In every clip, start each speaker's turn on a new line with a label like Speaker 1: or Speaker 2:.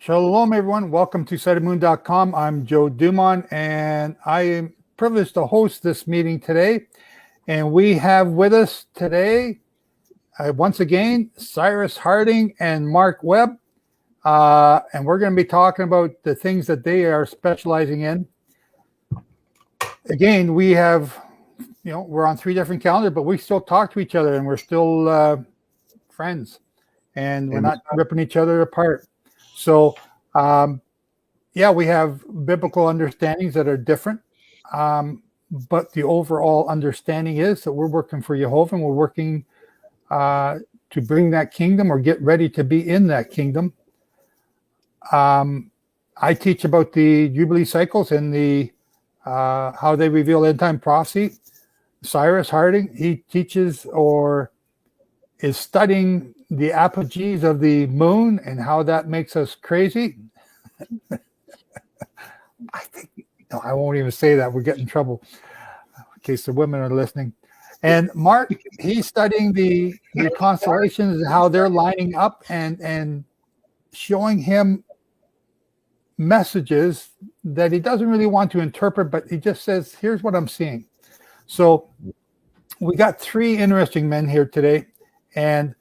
Speaker 1: Shalom, everyone. Welcome to Sightedmoon.com. I'm Joe Dumond, and I am privileged to host this meeting today. And we have with us today, once again, Cyrus Harding and Mark Webb. And we're going to be talking about the things that they are specializing in. Again, we have, we're on 3 different calendars, but we still talk to each other, and we're still friends. And we're not ripping each other apart. So, we have biblical understandings that are different, but the overall understanding is that we're working for Jehovah, and we're working to bring that kingdom or get ready to be in that kingdom. I teach about the Jubilee cycles and the how they reveal end-time prophecy. Cyrus Harding, he teaches or is studying the apogees of the moon and how that makes us crazy. I think, no, I won't even say that. We'll get in trouble in case the women are listening. And Mark, he's studying the constellations and how they're lining up and showing him messages that he doesn't really want to interpret, but he just says, here's what I'm seeing. So we got 3 interesting men here today. And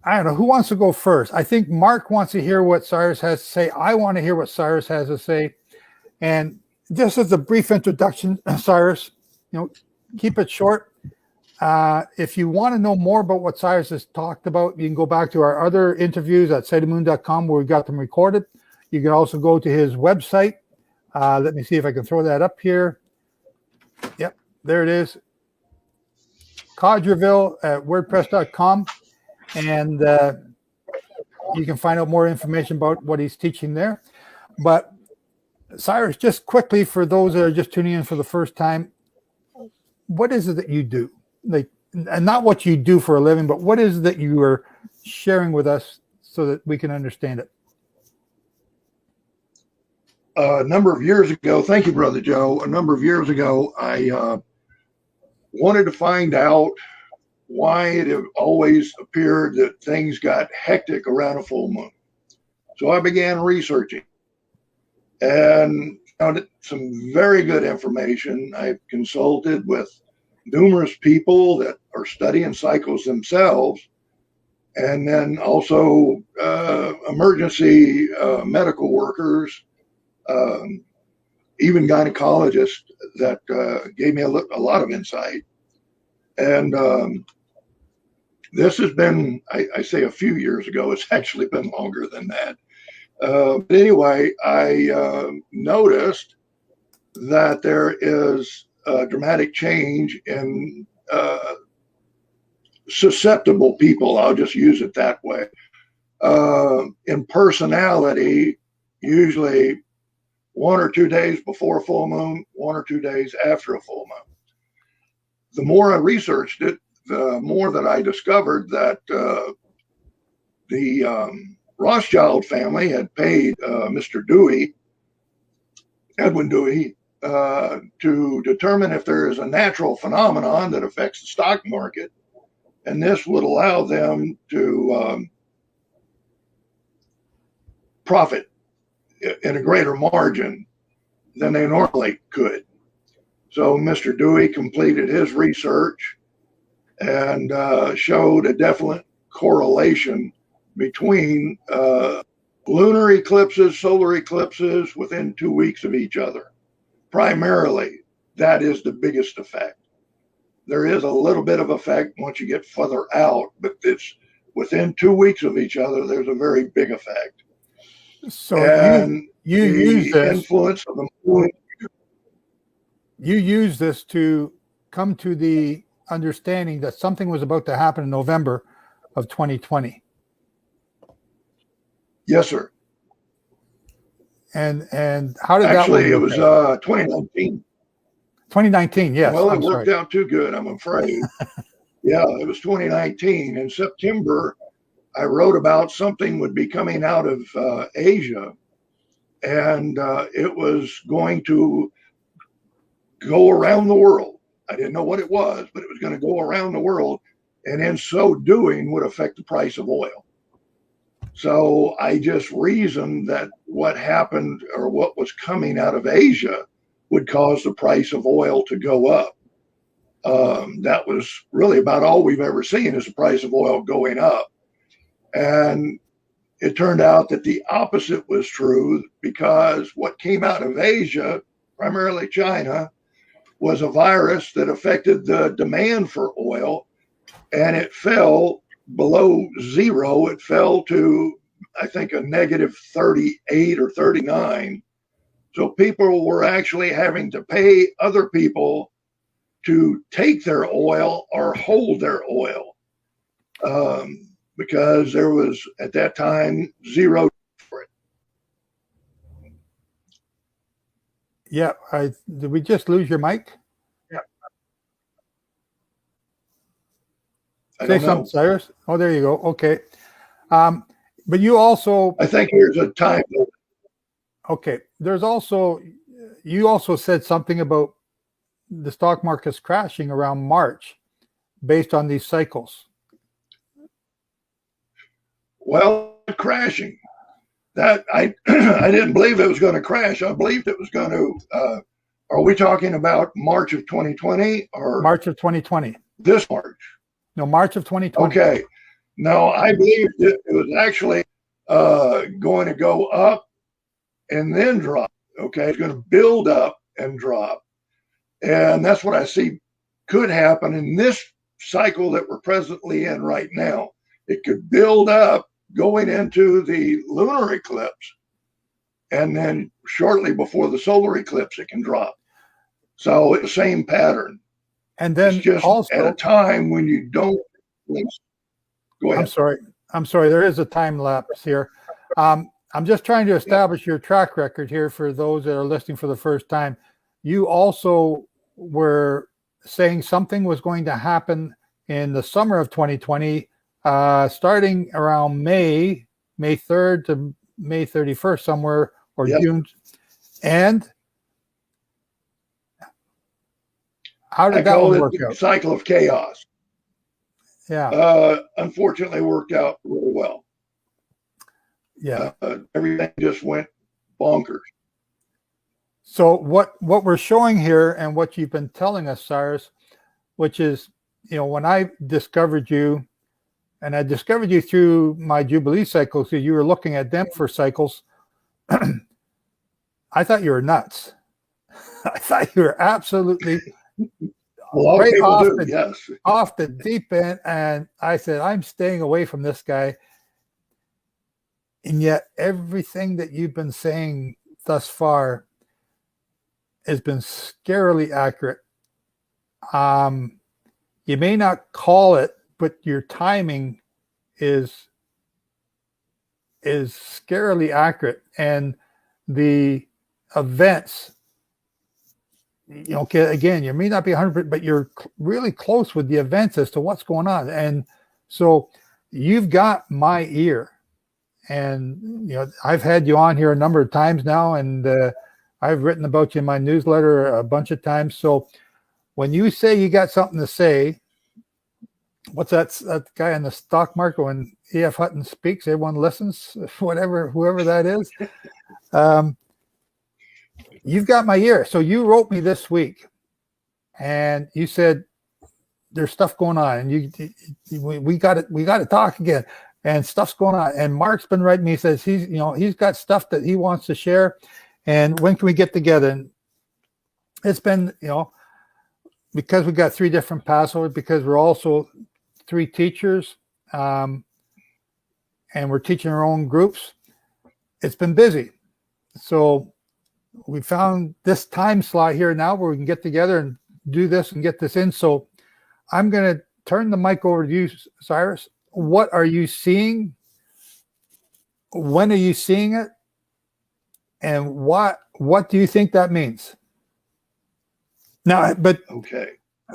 Speaker 1: I don't know, who wants to go first? I think Mark wants to hear what Cyrus has to say. I want to hear what Cyrus has to say. And just as a brief introduction, Cyrus, keep it short. If you want to know more about what Cyrus has talked about, you can go back to our other interviews at Sightedmoon.com where we got them recorded. You can also go to his website. Let me see if I can throw that up here. Yep, there it is. Codgerville at WordPress.com. And you can find out more information about what he's teaching there. But Cyrus, just quickly, for those that are just tuning in for the first time, what is it that you do? And not what you do for a living, but what is it that you are sharing with us so that we can understand it?
Speaker 2: A number of years ago, thank you, Brother Joe. A number of years ago, I wanted to find out why it always appeared that things got hectic around a full moon. So I began researching and found some very good information. I've consulted with numerous people that are studying cycles themselves, and then also emergency medical workers, even gynecologists that gave me a lot of insight. And this has been, I say a few years ago, it's actually been longer than that. But anyway, I noticed that there is a dramatic change in susceptible people, I'll just use it that way, in personality, usually 1 or 2 days before a full moon, 1 or 2 days after a full moon. The more I researched it, the more that I discovered that the Rothschild family had paid Mr. Dewey, Edwin Dewey, to determine if there is a natural phenomenon that affects the stock market, and this would allow them to profit in a greater margin than they normally could. So Mr. Dewey completed his research and showed a definite correlation between lunar eclipses, solar eclipses within 2 weeks of each other. Primarily, that is the biggest effect. There is a little bit of effect once you get further out, but it's within 2 weeks of each other, there's a very big effect.
Speaker 1: So you use this
Speaker 2: influence of the moon.
Speaker 1: You use this to come to the understanding that something was about to happen in November of 2020.
Speaker 2: Yes, sir.
Speaker 1: And how did
Speaker 2: actually
Speaker 1: that
Speaker 2: it was 2019.
Speaker 1: 2019, yes.
Speaker 2: Well, it worked out too good, I'm afraid. Yeah, it was 2019. In September, I wrote about something would be coming out of Asia, and it was going to go around the world. I didn't know what it was, but it was going to go around the world, and in so doing would affect the price of oil. So I just reasoned that what happened or what was coming out of Asia would cause the price of oil to go up. That was really about all we've ever seen, is the price of oil going up. And it turned out that the opposite was true, because what came out of Asia, primarily China, was a virus that affected the demand for oil, and it fell below zero. It fell to, I think, a negative 38 or 39. So people were actually having to pay other people to take their oil or hold their oil, because there was, at that time, zero for it.
Speaker 1: Yeah. Did we just lose your mic?
Speaker 2: Yeah.
Speaker 1: Say something, Cyrus. Oh, there you go. Okay. But you also,
Speaker 2: I think here's a time.
Speaker 1: okay. There's also, you also said something about the stock market's crashing around March based on these cycles.
Speaker 2: Well, crashing. That I I didn't believe it was going to crash. I believed it was going to. Are we talking about March of 2020 or
Speaker 1: March of 2020?
Speaker 2: This March?
Speaker 1: No, March of 2020.
Speaker 2: Okay. No, I believed it was actually going to go up and then drop. Okay, it's going to build up and drop, and that's what I see could happen in this cycle that we're presently in right now. It could build up going into the lunar eclipse, and then shortly before the solar eclipse, it can drop. So it's the same pattern.
Speaker 1: And then
Speaker 2: it's just
Speaker 1: also,
Speaker 2: at a time when you don't. Go ahead.
Speaker 1: I'm sorry. There is a time lapse here. I'm just trying to establish your track record here for those that are listening for the first time. You also were saying something was going to happen in the summer of 2020, starting around May 3rd to May 31st, somewhere, or June. And how did that one work out?
Speaker 2: Cycle of chaos.
Speaker 1: Yeah.
Speaker 2: Unfortunately, worked out really well.
Speaker 1: Yeah.
Speaker 2: Everything just went bonkers.
Speaker 1: So what we're showing here, and what you've been telling us, Cyrus, which is, when I discovered you, and I discovered you through my Jubilee cycles, so you were looking at them for cycles. I thought you were nuts. I thought you were absolutely right off the deep end. And I said, I'm staying away from this guy. And yet everything that you've been saying thus far has been scarily accurate. You may not call it, but your timing is scarily accurate. And the events, again, you may not be 100%, but you're really close with the events as to what's going on. And so you've got my ear. And, I've had you on here a number of times now, and I've written about you in my newsletter a bunch of times. So when you say you got something to say, what's that guy in the stock market, when E.F. Hutton speaks, everyone listens, whoever that is. You've got my ear. So you wrote me this week, and you said there's stuff going on, and we got to talk again. And stuff's going on. And Mark's been writing me. He says he's got stuff that he wants to share. And when can we get together? And it's been, because we got 3 different Passovers, because we're also 3 teachers, and we're teaching our own groups. It's been busy. So we found this time slot here now where we can get together and do this and get this in. So I'm going to turn the mic over to you, Cyrus. What are you seeing? When are you seeing it? And what do you think that means? Now,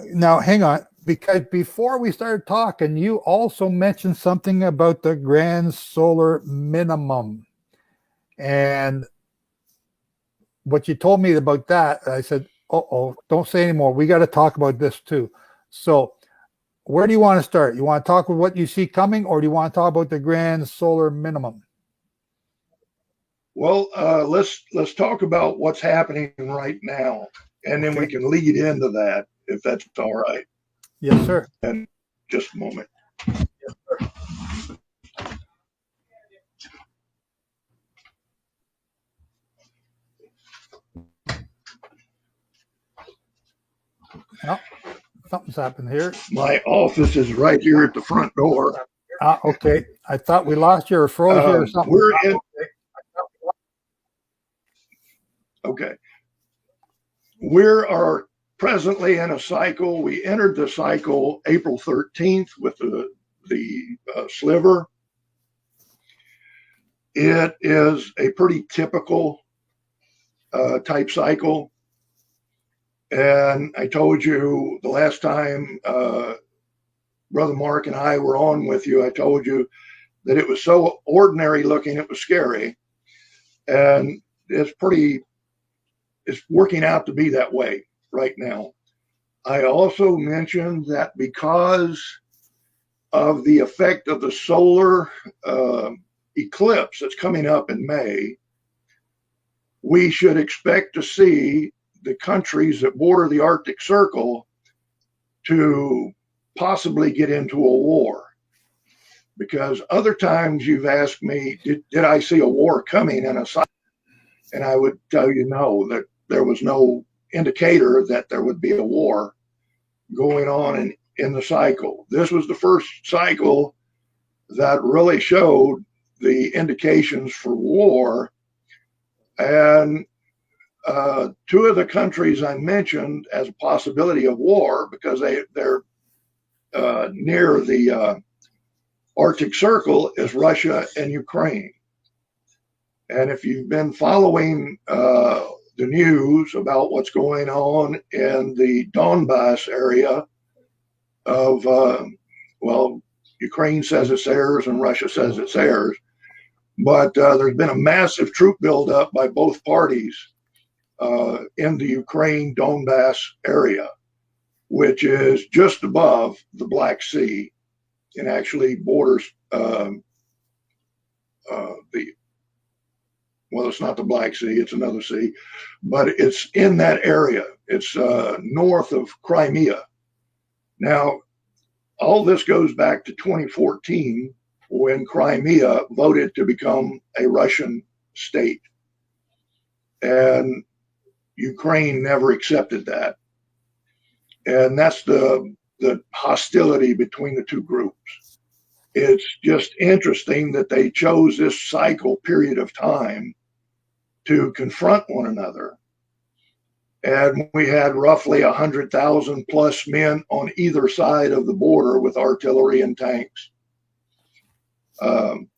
Speaker 1: now hang on, because before we started talking, you also mentioned something about the grand solar minimum. And what you told me about that, I said, don't say anymore. We got to talk about this too. So where do you want to start? You want to talk with what you see coming, or do you want to talk about the grand solar minimum?
Speaker 2: Well, let's talk about what's happening right now, and then we
Speaker 1: Okay.
Speaker 2: can lead into that if that's all right.
Speaker 1: Yes, sir.
Speaker 2: And just a moment.
Speaker 1: Oh, something's happened here.
Speaker 2: My office is right here at the front door.
Speaker 1: Okay. I thought we lost you or froze you or something.
Speaker 2: Okay. We are presently in a cycle. We entered the cycle April 13th with the sliver. It is a pretty typical type cycle. And I told you the last time Brother Mark and I were on with you, I told you that it was so ordinary looking, it was scary. And it's working out to be that way right now. I also mentioned that because of the effect of the solar eclipse that's coming up in May, we should expect to see the countries that border the Arctic Circle to possibly get into a war. Because other times you've asked me, did I see a war coming in a cycle? And I would tell you no, that there was no indicator that there would be a war going on in the cycle. This was the first cycle that really showed the indications for war. And two of the countries I mentioned as a possibility of war, because they're near the Arctic Circle, is Russia and Ukraine. And if you've been following the news about what's going on in the Donbass area of, well, Ukraine says it's theirs and Russia says it's theirs, but there's been a massive troop buildup by both parties in the Ukraine Donbass area, which is just above the Black Sea and actually borders well, it's not the Black Sea, it's another sea, but it's in that area. It's north of Crimea. Now, all this goes back to 2014 when Crimea voted to become a Russian state. And Ukraine never accepted that. And that's the hostility between the two groups. It's just interesting that they chose this cycle period of time to confront one another. And we had roughly 100,000 plus men on either side of the border with artillery and tanks. And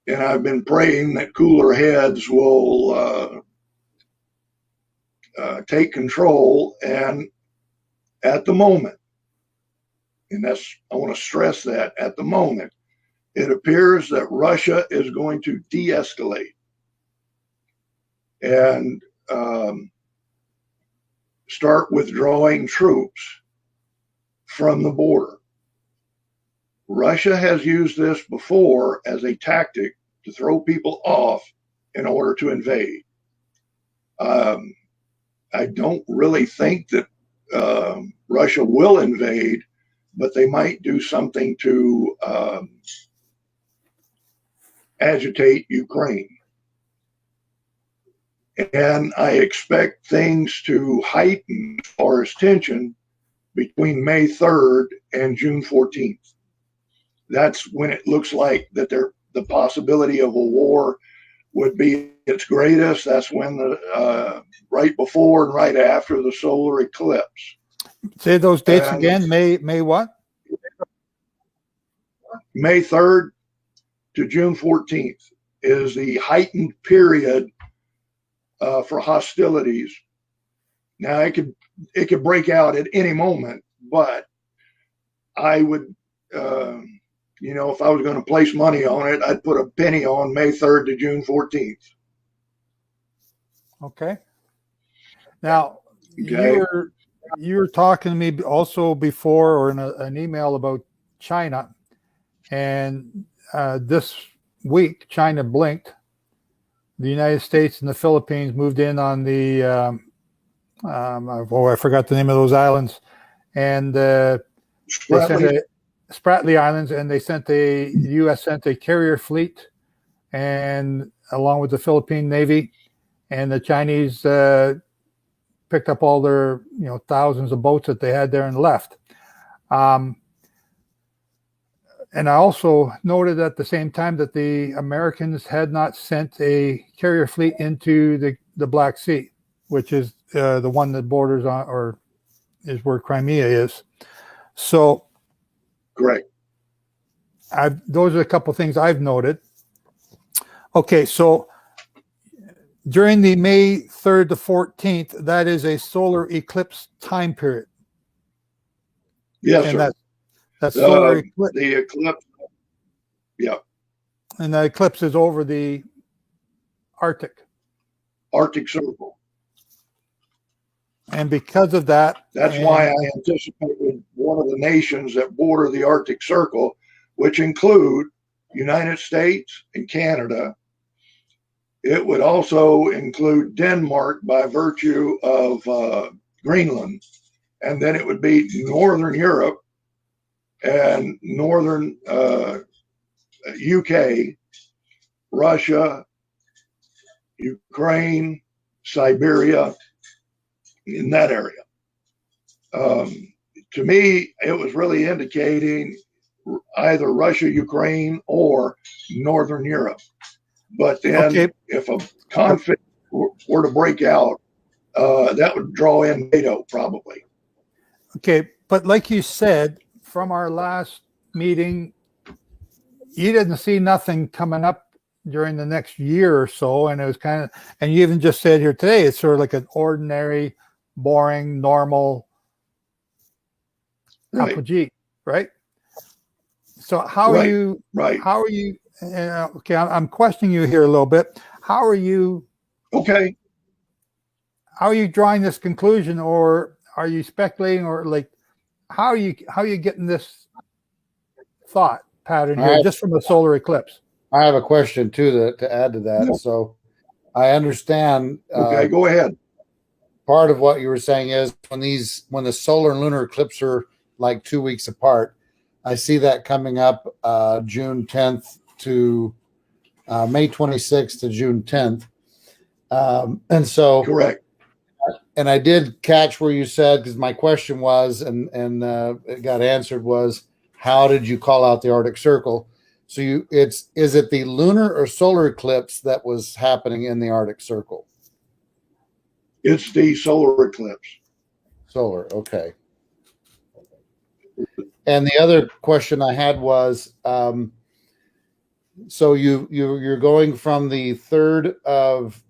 Speaker 2: I've been praying that cooler heads will take control. And at the moment, and I want to stress that at the moment, it appears that Russia is going to de-escalate and start withdrawing troops from the border. Russia has used this before as a tactic to throw people off in order to invade. I don't really think that Russia will invade, but they might do something to agitate Ukraine. And I expect things to heighten as far as tension between May 3rd and June 14th. That's when it looks like that the possibility of a war would be its greatest. That's when the right before and right after the solar eclipse.
Speaker 1: Say those dates again. May what?
Speaker 2: May 3rd to June 14th is the heightened period for hostilities. Now it could break out at any moment, but I would, if I was going to place money on it, I'd put a penny on May 3rd to June 14th.
Speaker 1: Okay. Now, you you were talking to me also before, or in an email about China, and this week China blinked. The United States and the Philippines moved in on the I forgot the name of those islands, and they sent Spratly Islands, and they sent the U.S. sent a carrier fleet, and along with the Philippine Navy, and the Chinese picked up all their thousands of boats that they had there and left. And I also noted at the same time that the Americans had not sent a carrier fleet into the Black Sea, which is the one that borders on, or is where Crimea is. So,
Speaker 2: correct.
Speaker 1: Those are a couple of things I've noted. Okay, so during the May 3rd to 14th, that is a solar eclipse time period.
Speaker 2: Yes,
Speaker 1: and
Speaker 2: sir.
Speaker 1: That's solar
Speaker 2: eclipse. The eclipse. Yeah.
Speaker 1: And the eclipse is over the Arctic
Speaker 2: Circle.
Speaker 1: And because of that,
Speaker 2: that's why I anticipated one of the nations that border the Arctic Circle, which include United States and Canada. It would also include Denmark by virtue of Greenland, and then it would be Northern Europe and Northern UK, Russia, Ukraine, Siberia, in that area. To me, it was really indicating either Russia, Ukraine, or Northern Europe. But then if a conflict were to break out, that would draw in NATO probably.
Speaker 1: Okay, but like you said, from our last meeting, you didn't see nothing coming up during the next year or so, and it was kind of, and you even just said here today, it's sort of like an ordinary, boring, normal Apogee, right? So how are you?
Speaker 2: Right.
Speaker 1: How are you? Okay, I'm questioning you here a little bit. How are you?
Speaker 2: Okay.
Speaker 1: How are you drawing this conclusion, or are you speculating, or like how are you getting this thought pattern here just from the solar eclipse?
Speaker 3: I have a question too to add to that.
Speaker 2: Yeah.
Speaker 3: So I understand.
Speaker 2: Okay, go ahead.
Speaker 3: Part of what you were saying is when the solar and lunar eclipses are like 2 weeks apart, I see that coming up June 10th to May 26th to June 10th. And so,
Speaker 2: correct.
Speaker 3: And I did catch where you said, because my question was, and it got answered, was how did you call out the Arctic Circle? So is it the lunar or solar eclipse that was happening in the Arctic Circle?
Speaker 2: It's the solar eclipse.
Speaker 3: Solar, okay. And the other question I had was, so you're going from the 3rd of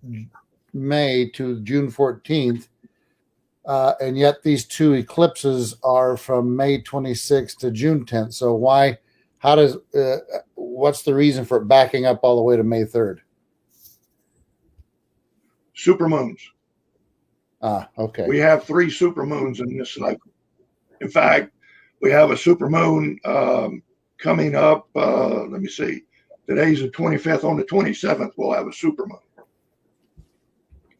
Speaker 3: May to June 14th, and yet these two eclipses are from May 26th to June 10th. So what's the reason for it backing up all the way to May 3rd?
Speaker 2: Supermoons.
Speaker 3: Okay.
Speaker 2: We have 3 supermoons in this cycle. In fact, we have a supermoon coming up. Let me see. Today's the 25th. On the 27th, we'll have a supermoon.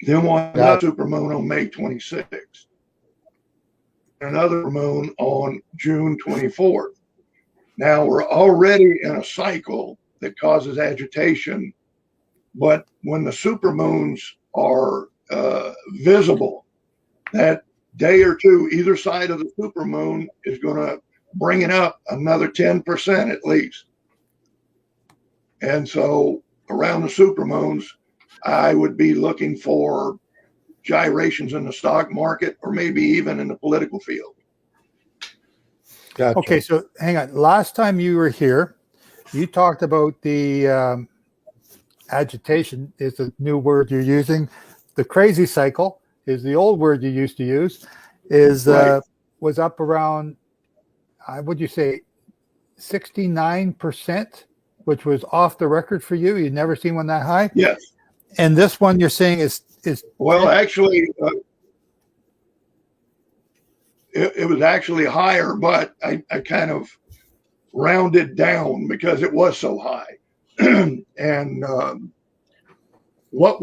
Speaker 2: Then we'll have another supermoon on May 26th. Another moon on June 24th. Now we're already in a cycle that causes agitation, but when the supermoons are visible, that day or two, either side of the supermoon is going to bring it up another 10% at least. And so around the supermoons, I would be looking for gyrations in the stock market or maybe even in the political field.
Speaker 3: Gotcha.
Speaker 1: Okay, so hang on. Last time you were here, you talked about the agitation is a new word you're using. The crazy cycle is the old word you used to use. Was up around, would you say, 69%, which was off the record for you. You'd never seen one that high.
Speaker 2: Yes.
Speaker 1: And this one you're saying is
Speaker 2: well, actually, it was actually higher, but I kind of rounded down because it was so high. And what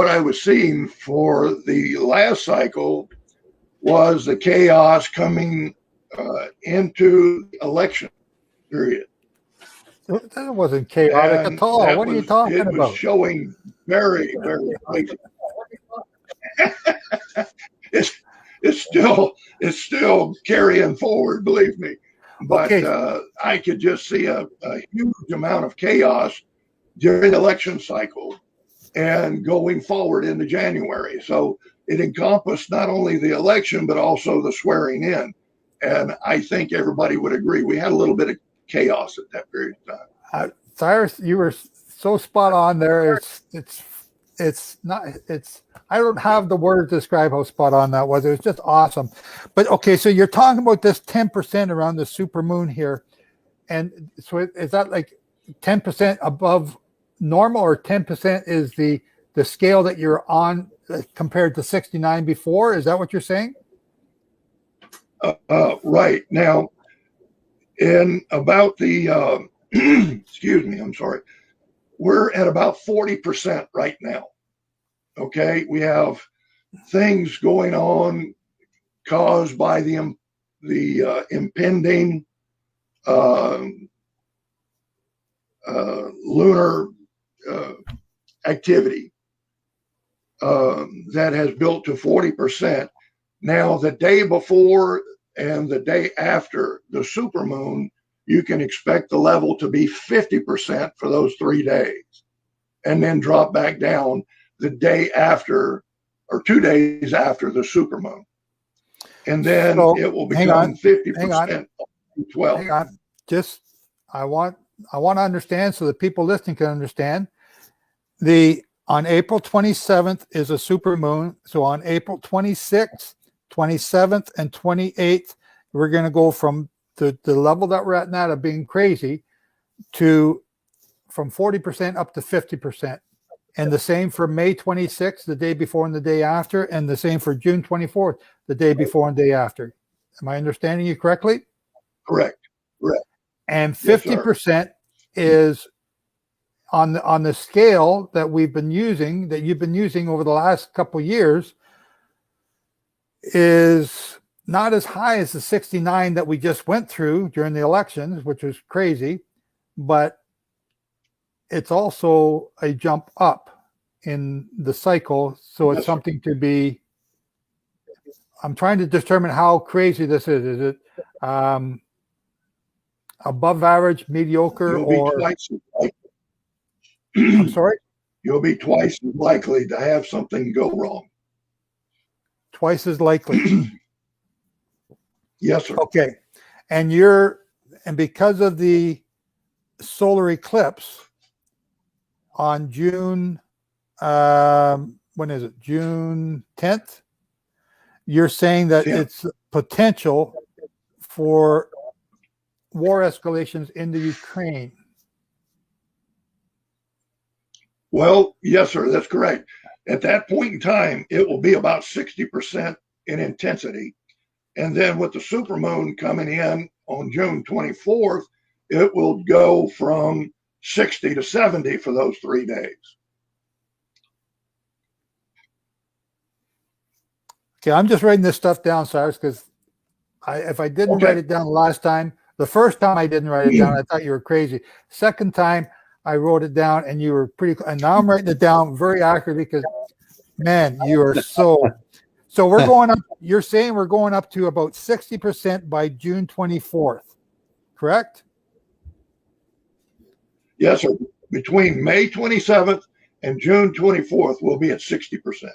Speaker 2: I was seeing for the last cycle was the chaos coming into the election period.
Speaker 1: That wasn't chaotic at all. What are you talking
Speaker 2: it was
Speaker 1: about?
Speaker 2: showing very, very crazy. it's still carrying forward, believe me. But
Speaker 1: Okay.
Speaker 2: I could just see a huge amount of chaos during the election cycle and going forward into January. So it encompassed not only the election, but also the swearing in. And I think everybody would agree we had a little bit of chaos at that period of time.
Speaker 1: Cyrus, you were so spot on there. It's not, I don't have the word to describe how spot on that was. It was just awesome. But okay, so you're talking about this 10% around the super moon here. And so is that like 10% above normal, or 10% is the scale that you're on compared to 69 before? Is that what you're saying?
Speaker 2: Right. Now, in about the, excuse me, I'm sorry. We're at about 40% right now. Okay. We have things going on caused by the impending lunar activity that has built to 40%. Now, the day before and the day after the supermoon, you can expect the level to be 50% for those 3 days, and then drop back down the day after or 2 days after the supermoon. And then it will become 50%. 12.
Speaker 1: Hang on. Just, I want to understand so that people listening can understand. On April 27th is a supermoon. So on April 26th, 27th, and 28th, we're going to go from the level that we're at now of being crazy to from 40% up to 50%. And the same for May 26th, the day before and the day after, and the same for June 24th, the day before and day after. Am I understanding you correctly?
Speaker 2: Correct. Correct.
Speaker 1: And 50% is on the scale that you've been using over the last couple of years, is not as high as the 69 that we just went through during the elections, which was crazy, but it's also a jump up in the cycle. So it's something to be, I'm trying to determine how crazy this is. Is it above average, mediocre, or I'm sorry?
Speaker 2: You'll be twice as likely to have something go wrong.
Speaker 1: Twice as likely.
Speaker 2: Yes, sir.
Speaker 1: Okay. And because of the solar eclipse on June, when is it? June 10th? You're saying that it's potential for war escalations in the Ukraine.
Speaker 2: Well, yes, sir. That's correct. At that point in time, it will be about 60% in intensity. And then with the supermoon coming in on June 24th, it will go from 60 to 70 for those 3 days.
Speaker 1: Okay, I'm just writing this stuff down, Cyrus, because if I didn't write it down last time, the first time I didn't write it down, I thought you were crazy. Second time, I wrote it down and you were and now I'm writing it down very accurately because, man, you are so we're going up, you're saying we're going up to about 60% by June 24th, correct?
Speaker 2: Yes, sir. Between May 27th and June 24th, we'll be at 60%.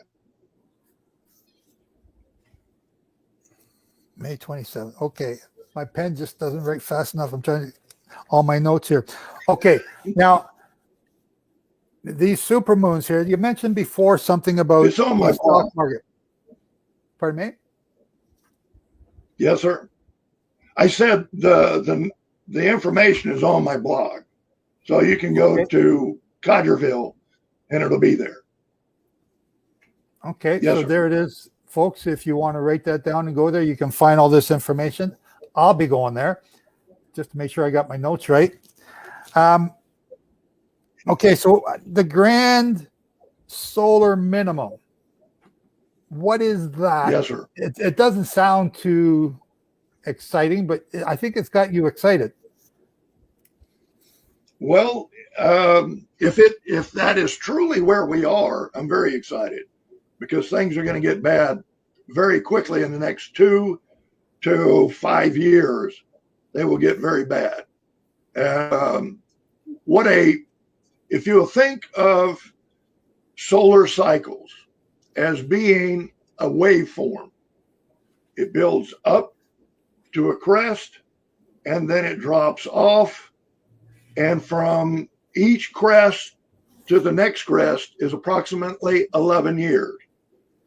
Speaker 1: May 27th. Okay. My pen just doesn't write fast enough. I'm trying to all my notes here. Okay. Now, these supermoons here, you mentioned before something about
Speaker 2: the stock
Speaker 1: market. Pardon me?
Speaker 2: Yes, sir. I said the information is on my blog. So you can go to Codgerville and it'll be there.
Speaker 1: Okay.
Speaker 2: Yes,
Speaker 1: so
Speaker 2: sir.
Speaker 1: There it is folks, if you want to write that down and go there, you can find all this information. I'll be going there just to make sure I got my notes right. Okay, so the grand solar minimum. What is that?
Speaker 2: Yes, sir.
Speaker 1: It doesn't sound too exciting, but I think it's got you excited.
Speaker 2: Well, if that is truly where we are, I'm very excited because things are going to get bad very quickly in the next 2 to 5 years. They will get very bad. If you think of solar cycles as being a waveform, it builds up to a crest and then it drops off. And from each crest to the next crest is approximately 11 years.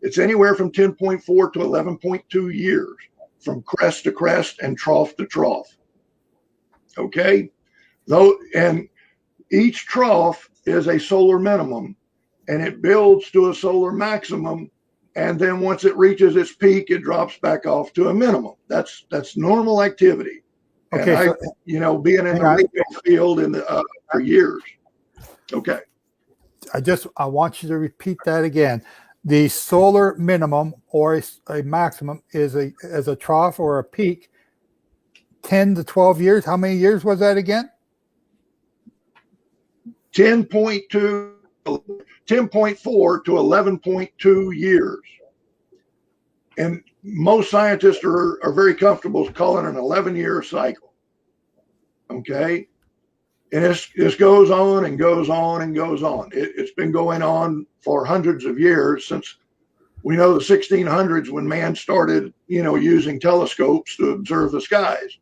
Speaker 2: It's anywhere from 10.4 to 11.2 years from crest to crest and trough to trough. Okay? And each trough is a solar minimum and it builds to a solar maximum. And then once it reaches its peak, it drops back off to a minimum. That's normal activity.
Speaker 1: Okay,
Speaker 2: and being in the retail field for years. Okay.
Speaker 1: I want you to repeat that again. The solar minimum or a maximum is a trough or a peak, 10 to 12 years. How many years was that again?
Speaker 2: 10.4 to 11.2 years. And most scientists are very comfortable calling it an 11-year cycle. Okay. And this goes on and goes on and goes on. It's been going on for hundreds of years since we know the 1600s when man started, using telescopes to observe the skies.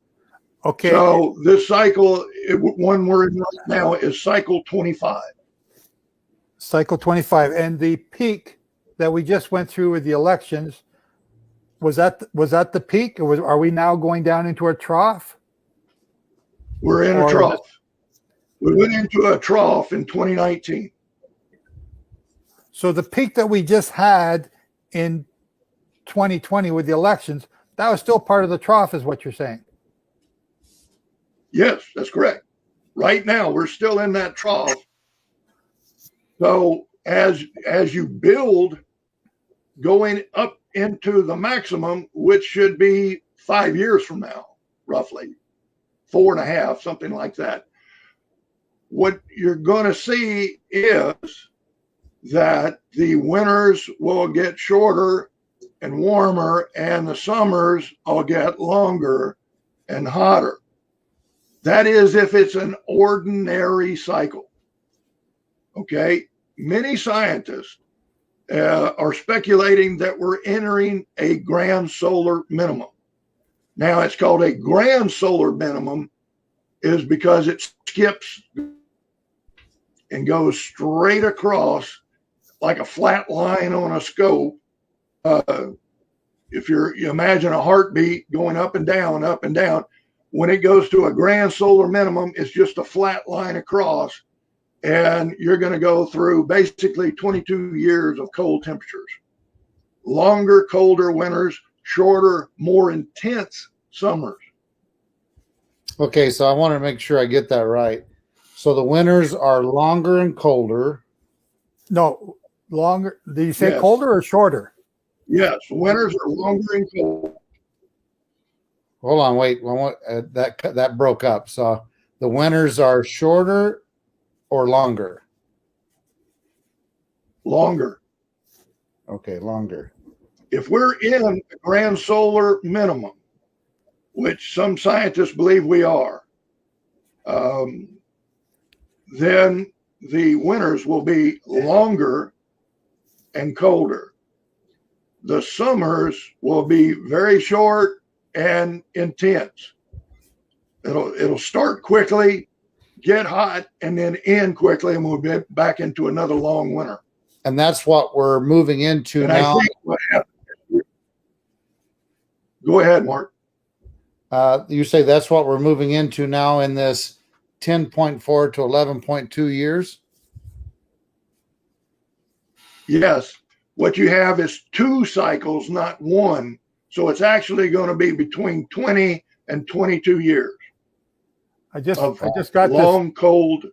Speaker 1: Okay.
Speaker 2: So this cycle, one word right now is cycle 25.
Speaker 1: Cycle 25. And the peak that we just went through with the elections, was that the peak, or are we now going down into a trough?
Speaker 2: We're in a trough. We went into a trough in 2019.
Speaker 1: So the peak that we just had in 2020 with the elections, that was still part of the trough, is what you're saying?
Speaker 2: Yes, that's correct. Right now, we're still in that trough. So as you build going up into the maximum, which should be 5 years from now, roughly 4.5, something like that, what you're going to see is that the winters will get shorter and warmer and the summers will get longer and hotter. That is if it's an ordinary cycle. Okay. Many scientists are speculating that we're entering a grand solar minimum. Now it's called a grand solar minimum is because it skips and goes straight across like a flat line on a scope. If you imagine a heartbeat going up and down, when it goes to a grand solar minimum, it's just a flat line across, and you're going to go through basically 22 years of cold temperatures. Longer, colder winters, shorter, more intense summers.
Speaker 3: Okay, so I want to make sure I get that right. So the winters are longer and colder.
Speaker 1: No, longer. Did you say
Speaker 2: Yes.
Speaker 1: colder or shorter?
Speaker 2: Yes, winters are longer and colder.
Speaker 3: Hold on, wait. That broke up. So the winters are shorter or longer?
Speaker 2: Longer.
Speaker 3: Okay, longer.
Speaker 2: If we're in a grand solar minimum, which some scientists believe we are, then the winters will be longer and colder. The summers will be very short and intense. It'll start quickly, get hot, and then end quickly, and we'll get back into another long winter.
Speaker 3: And that's what we're moving into
Speaker 2: And
Speaker 3: now.
Speaker 2: I think what happens. Go ahead, Mark.
Speaker 3: You say that's what we're moving into now in this 10.4 to 11.2 years?
Speaker 2: Yes. what you have is 2 cycles, not 1. So it's actually going to be between 20 and 22 years.
Speaker 1: I just got
Speaker 2: long,
Speaker 1: this.
Speaker 2: cold.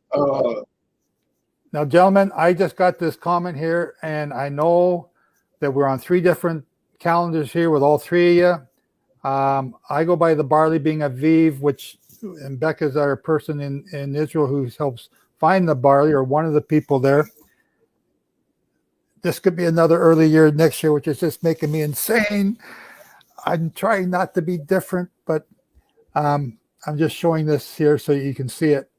Speaker 1: Now, gentlemen, I just got this comment here, and I know that we're on 3 different calendars here with all 3 of you. I go by the barley being Aviv, and Becca's our person in Israel who helps find the barley, or one of the people there. This could be another early year next year, which is just making me insane. I'm trying not to be different, but I'm just showing this here so you can see it.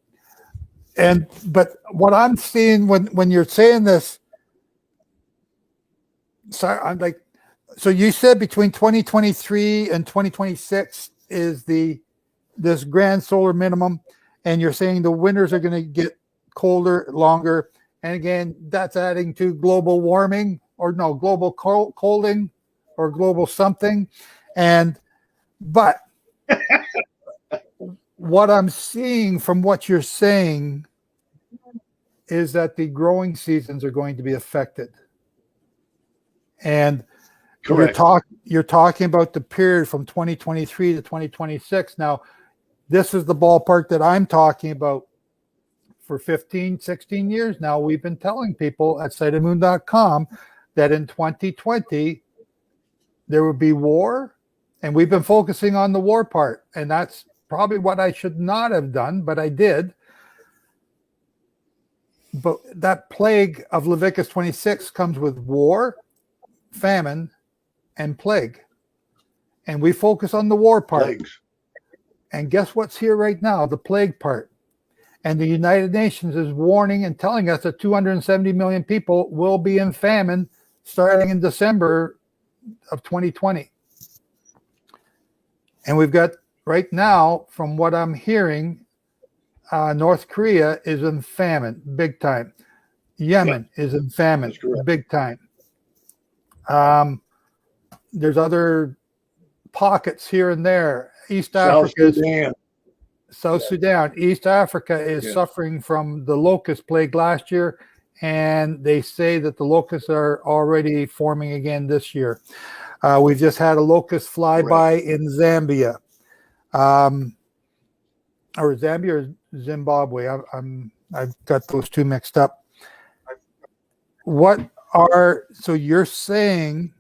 Speaker 1: But what I'm seeing when you're saying this, sorry, I'm like, so you said between 2023 and 2026 is this grand solar minimum, and you're saying the winters are going to get colder, longer, and again, that's adding to global warming, or no, global colding, or global something. But what I'm seeing from what you're saying is that the growing seasons are going to be affected. And
Speaker 2: Correct.
Speaker 1: You're talking about the period from 2023 to 2026. Now, this is the ballpark that I'm talking about. For 15, 16 years now, we've been telling people at Sightedmoon.com that in 2020, there would be war, and we've been focusing on the war part. And that's probably what I should not have done, but I did. But that plague of Leviticus 26 comes with war, famine, and plague. And we focus on the war part.
Speaker 2: Plagues.
Speaker 1: And guess what's here right now? The plague part. And the United Nations is warning and telling us that 270 million people will be in famine starting in December of 2020. And we've got right now, from what I'm hearing, North Korea is in famine, big time. Yemen is in famine, big time. There's other pockets here and there. South Sudan. East Africa is suffering from the locust plague last year, and they say that the locusts are already forming again this year. We've just had a locust flyby in Zambia. Or Zambia or Zimbabwe. I've got those two mixed up. So you're saying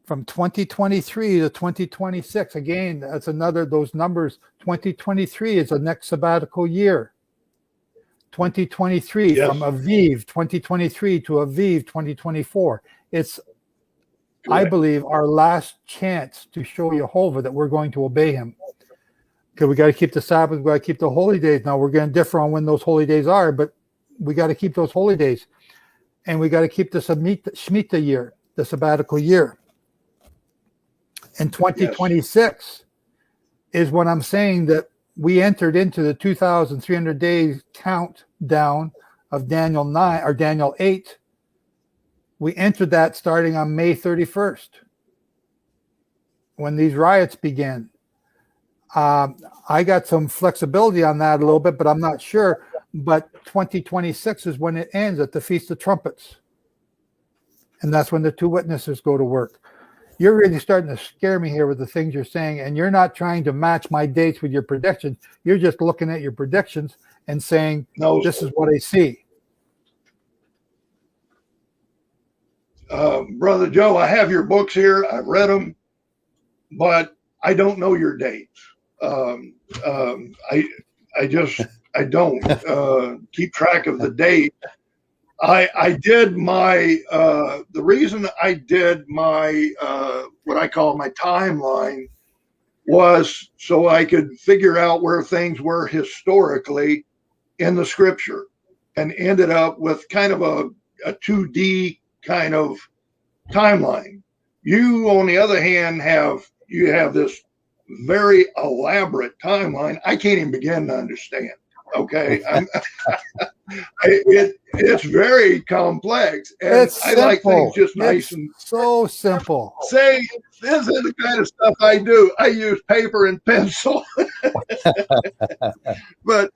Speaker 1: from 2023 to 2026, again, that's another, those numbers, 2023 is the next sabbatical year. 2023 from Aviv 2023 to Aviv 2024. It's, I believe, our last chance to show Jehovah that we're going to obey him. Because we got to keep the Sabbath, we got to keep the holy days. Now we're going to differ on when those holy days are, but we got to keep those holy days. And we got to keep the Shemitah year, the sabbatical year. And 2026 is when I'm saying that we entered into the 2,300 days countdown of Daniel 9 or Daniel 8. We entered that starting on May 31st when these riots began. I got some flexibility on that a little bit, but I'm not sure. But 2026 is when it ends at the Feast of Trumpets. And that's when the two witnesses go to work. You're really starting to scare me here with the things you're saying, and you're not trying to match my dates with your predictions. You're just looking at your predictions and saying, this is what I see.
Speaker 2: Brother Joe, I have your books here. I've read them, but I don't know your dates. I don't keep track of the date. I did my, the reason I did my, what I call my timeline was so I could figure out where things were historically in the scripture, and ended up with kind of a 2D kind of timeline. You, on the other hand, have this very elaborate timeline. I can't even begin to understand. Okay. It's very complex, and
Speaker 1: It's
Speaker 2: I like things
Speaker 1: simple.
Speaker 2: just nice
Speaker 1: It's
Speaker 2: and
Speaker 1: so simple.
Speaker 2: say. This is the kind of stuff I do. I use paper and pencil, but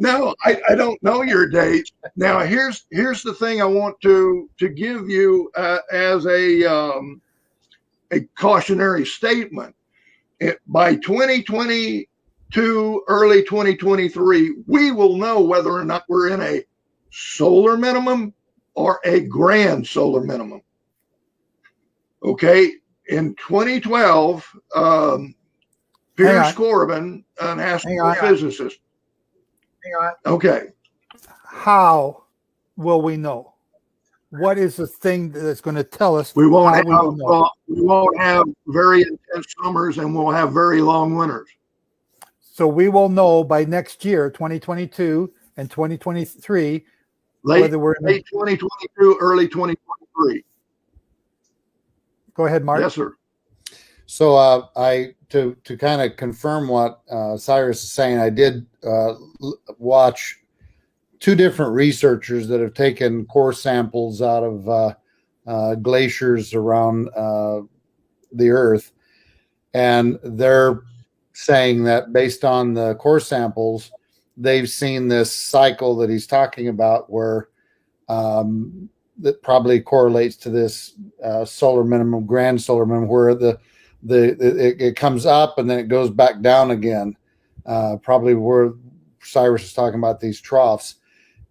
Speaker 2: no, I don't know your date. Now here's the thing I want to give you as a cautionary statement. By 2022, early 2023, we will know whether or not we're in a solar minimum or a grand solar minimum. Okay. In 2012, Piers Corbin, an astrophysicist.
Speaker 1: Hang on.
Speaker 2: Okay.
Speaker 1: How will we know? What is the thing that's going to tell us?
Speaker 2: We won't have very intense summers, and we'll have very long winters.
Speaker 1: So we will know by next year, 2022 and 2023, whether we're in
Speaker 2: late 2022, early 2023.
Speaker 1: Go ahead, Mark.
Speaker 2: Yes, sir.
Speaker 3: So to kind of confirm what Cyrus is saying, I did watch two different researchers that have taken core samples out of glaciers around the Earth, and they're saying that based on the core samples, they've seen this cycle that he's talking about, where that probably correlates to this solar minimum, grand solar minimum, where it comes up and then it goes back down again. Probably where Cyrus is talking about these troughs.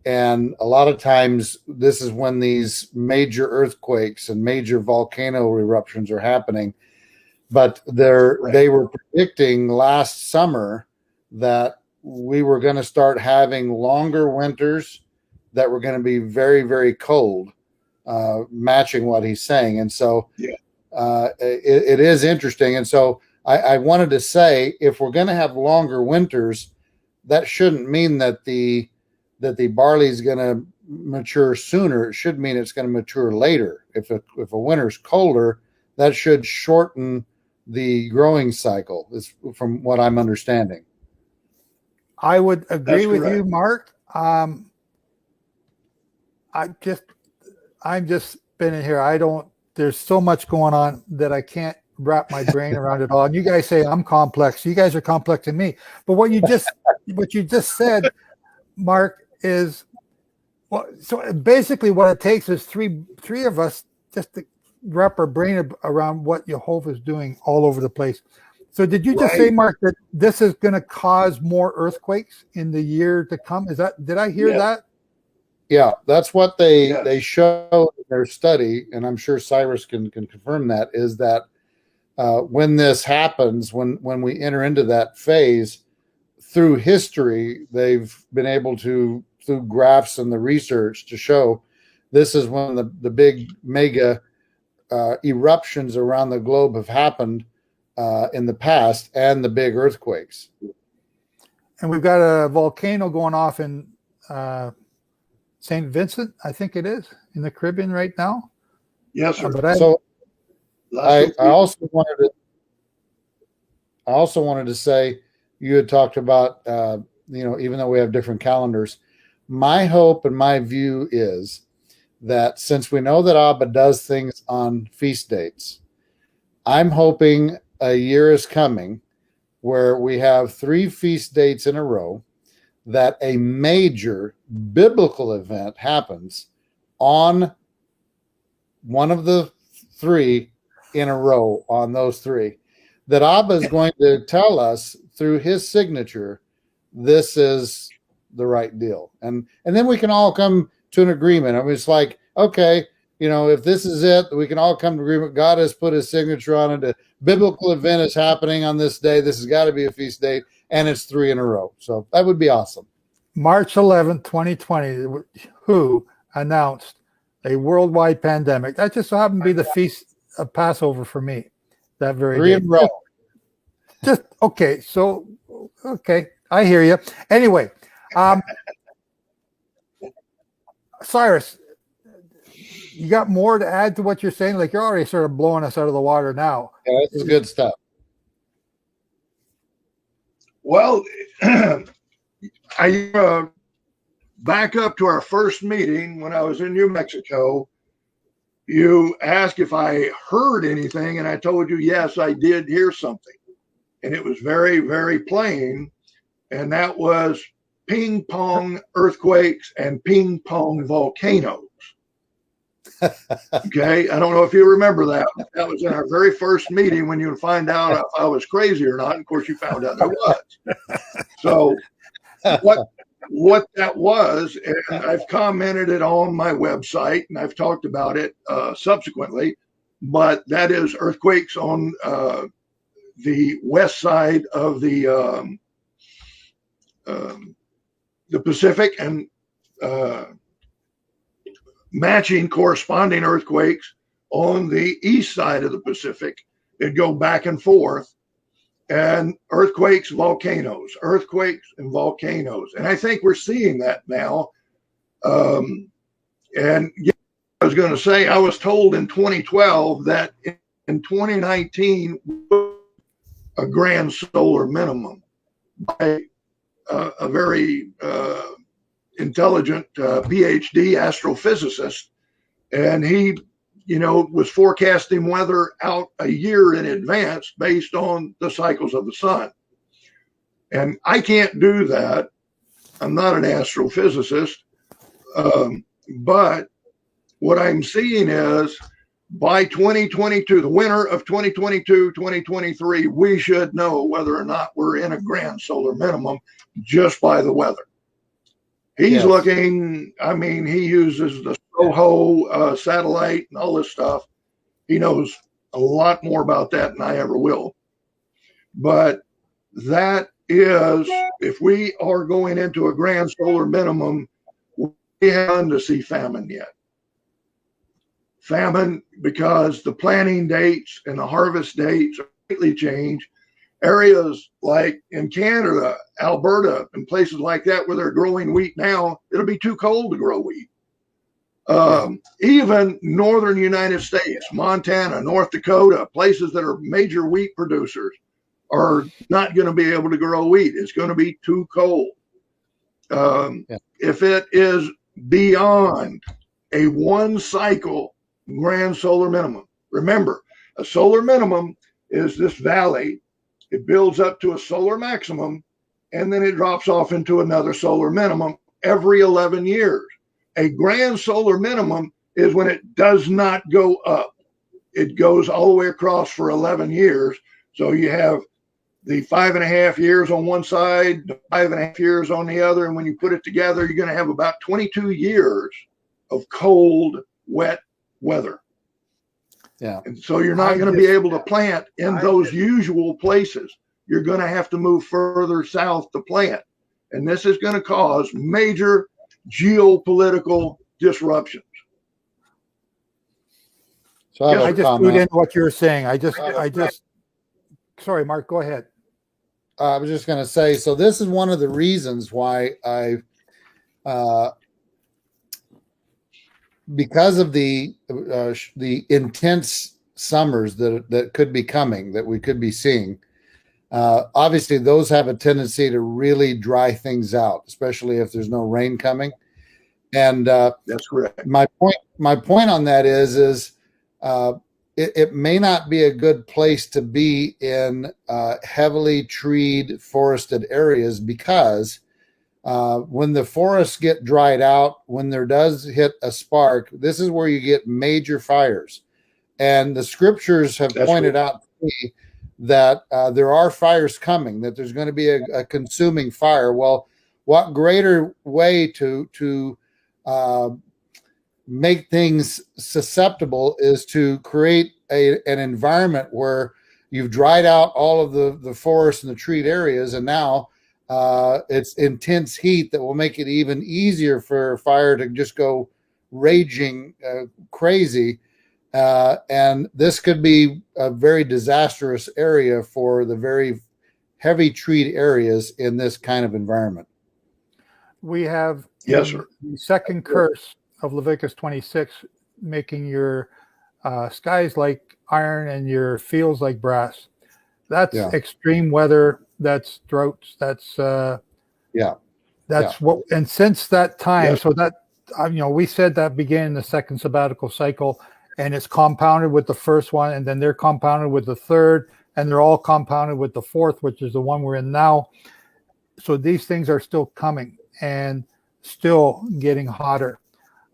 Speaker 3: And a lot of times this is when these major earthquakes and major volcano eruptions are happening. But they were predicting last summer that we were going to start having longer winters that were going to be very, very cold, matching what he's saying. And so it is interesting. And so I wanted to say, if we're going to have longer winters, that shouldn't mean that the barley is going to mature sooner. It should mean it's going to mature later. If a winter's colder, that should shorten the growing cycle, is from what I'm understanding.
Speaker 1: I would agree with you, Mark. I'm just spinning here. There's so much going on that I can't wrap my brain around it all. And you guys say I'm complex. You guys are complex in me. But what you just said, Mark, is so basically what it takes is three of us just to wrap our brain around what Jehovah is doing all over the place. So did you just say, Mark, that this is going to cause more earthquakes in the year to come? Did I hear that?
Speaker 3: Yeah, that's what they show in their study, and I'm sure Cyrus can confirm that, is that when this happens, when we enter into that phase, through history, they've been able to, through graphs and the research, to show this is when the big mega eruptions around the globe have happened in the past, and the big earthquakes.
Speaker 1: And we've got a volcano going off in St. Vincent, I think it is, in the Caribbean right now.
Speaker 2: Yes, sir.
Speaker 3: I also wanted to say, you had talked about even though we have different calendars, my hope and my view is that since we know that Abba does things on feast dates, I'm hoping a year is coming where we have 3 feast dates in a row, that a major biblical event happens on one of the 3 in a row, on those 3, that Abba is going to tell us through his signature, this is the right deal. And then we can all come to an agreement. I mean, it's like, okay, if this is it, we can all come to agreement. God has put his signature on it. A biblical event is happening on this day. This has got to be a feast date, and it's 3 in a row. So that would be awesome.
Speaker 1: March 11th, 2020, WHO announced a worldwide pandemic. That just so happened to be the feast of Passover for me. That very
Speaker 3: 3
Speaker 1: day.
Speaker 3: in a row.
Speaker 1: Just okay. So okay, I hear you. Anyway, Cyrus, you got more to add to what you're saying? Like, you're already sort of blowing us out of the water now.
Speaker 3: Yeah, that's good stuff.
Speaker 2: Well, I back up to our first meeting when I was in New Mexico. You asked if I heard anything, and I told you, yes, I did hear something. And it was very, very plain. And that was ping pong earthquakes and ping pong volcanoes. Okay. I don't know if you remember that. That was in our very first meeting when you would find out if I was crazy or not. And of course, you found out I was. So, what that was, and I've commented it on my website, and I've talked about it subsequently, but that is earthquakes on the west side of the Pacific, and matching corresponding earthquakes on the east side of the Pacific. It'd go back and forth. And earthquakes, volcanoes, earthquakes and volcanoes. And I think we're seeing that now. And yeah, I was going to say, I was told in 2012 that in 2019, a grand solar minimum by a very intelligent PhD astrophysicist. And he was forecasting weather out a year in advance based on the cycles of the sun. And I can't do that. I'm not an astrophysicist. But what I'm seeing is by 2022, the winter of 2022, 2023, we should know whether or not we're in a grand solar minimum just by the weather. He's looking, he uses the SOHO satellite and all this stuff. He knows a lot more about that than I ever will. But that is, if we are going into a grand solar minimum, we haven't to see famine yet. Famine, because the planting dates and the harvest dates are greatly changed. Areas like in Canada, Alberta, and places like that where they're growing wheat now, it'll be too cold to grow wheat. Even northern United States, Montana, North Dakota, places that are major wheat producers are not going to be able to grow wheat. It's going to be too cold. If it is beyond a one cycle grand solar minimum, remember, a solar minimum is this valley. It builds up to a solar maximum, and then it drops off into another solar minimum every 11 years. A grand solar minimum is when it does not go up. It goes all the way across for 11 years. So you have the 5.5 years on one side, the 5.5 years on the other. And when you put it together, you're going to have about 22 years of cold, wet weather.
Speaker 3: Yeah.
Speaker 2: And so you're not going to be able to plant in those usual places. You're going to have to move further south to plant. And this is going to cause major geopolitical disruptions.
Speaker 3: So
Speaker 1: I just put in what you were saying. Sorry, Mark, go ahead.
Speaker 3: I was just going to say, so this is one of the reasons why because of the intense summers that could be coming, that we could be seeing, obviously those have a tendency to really dry things out, especially if there's no rain coming. And
Speaker 2: that's correct.
Speaker 3: My point on that is it may not be a good place to be in heavily treed, forested areas, because when the forests get dried out, when there does hit a spark, this is where you get major fires. And the scriptures have pointed out to me that there are fires coming, that there's going to be a consuming fire. Well, what greater way to make things susceptible is to create an environment where you've dried out all of the forests and the treed areas, and now it's intense heat that will make it even easier for fire to just go raging crazy. And this could be a very disastrous area for the very heavy treed areas in this kind of environment.
Speaker 1: We have
Speaker 2: the
Speaker 1: second curse of Leviticus 26, making your skies like iron and your fields like brass. That's extreme weather. That's droughts. That's That's what, and since that time,
Speaker 2: Yeah.
Speaker 1: so that, we said that began in the second sabbatical cycle, and it's compounded with the first one, and then they're compounded with the third, and they're all compounded with the fourth, which is the one we're in now. So these things are still coming and still getting hotter.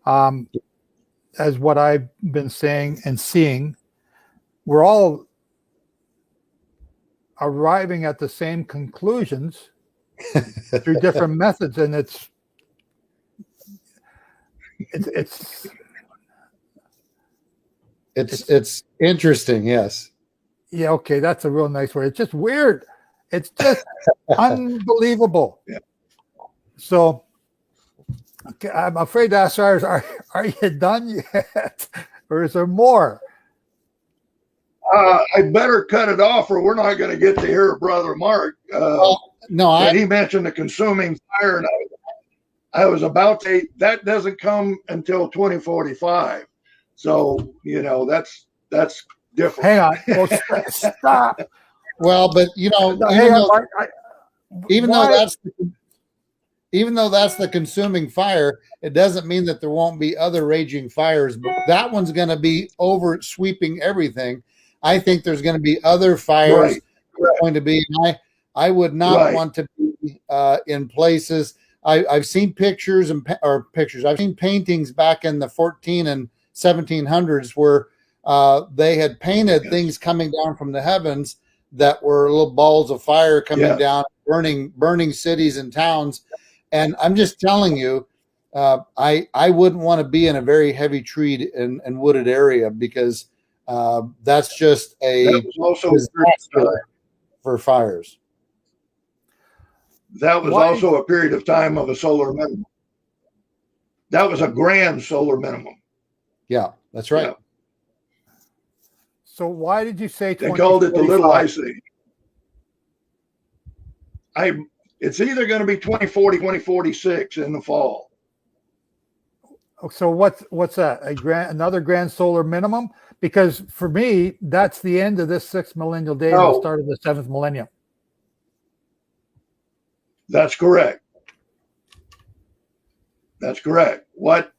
Speaker 1: As what I've been saying and seeing, we're all arriving at the same conclusions through different methods, and it's
Speaker 3: interesting. Yes.
Speaker 1: Yeah, okay, that's a real nice word. It's just weird. It's just unbelievable.
Speaker 2: Yeah.
Speaker 1: So, okay, I'm afraid to ask Cyrus, are you done yet? Or is there more?
Speaker 2: I better cut it off, or we're not going to get to hear Brother Mark. He mentioned the consuming fire, and I was about to. That doesn't come until 2045. So that's different.
Speaker 1: Hang on. Well, stop.
Speaker 3: Well, but even though that's the consuming fire, it doesn't mean that there won't be other raging fires. But that one's going to be over sweeping everything. I think there's going to be other fires going to be. I would not want to be in places. I've seen pictures I've seen paintings back in the 14 and 1700s where they had painted things coming down from the heavens that were little balls of fire coming down, burning cities and towns. And I'm just telling you, I wouldn't want to be in a very heavy treed and wooded area, because that's just a disaster for fires.
Speaker 2: That was also a period of time of a solar minimum. That was a grand solar minimum.
Speaker 3: Yeah, that's right.
Speaker 2: Yeah.
Speaker 1: So why did you say
Speaker 2: they called it the Little Ice Age? It's either going to be 2040, 2046 in the fall.
Speaker 1: So what's that? Another grand solar minimum? Because for me, that's the end of this sixth millennial day and the start of the seventh millennium.
Speaker 2: That's correct. That's correct. What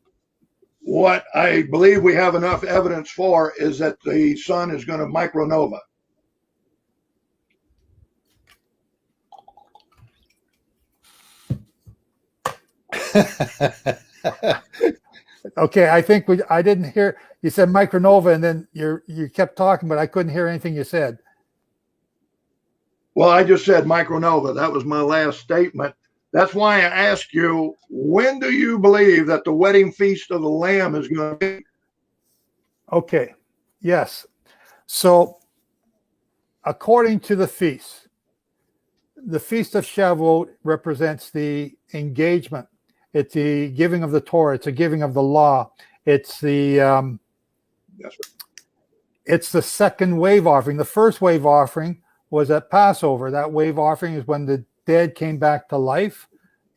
Speaker 2: I believe we have enough evidence for is that the sun is going to micronova.
Speaker 1: Okay, I think I didn't hear you said micronova, and then you kept talking, but I couldn't hear anything you said.
Speaker 2: Well, I just said micronova. That was my last statement. That's why I asked you, when do you believe that the wedding feast of the Lamb is going to be?
Speaker 1: Okay, yes. So, according to the Feast of Shavuot represents the engagement. It's the giving of the Torah. It's the giving of the law. It's the
Speaker 2: That's right.
Speaker 1: It's the second wave offering. The first wave offering was at Passover. That wave offering is when the dead came back to life,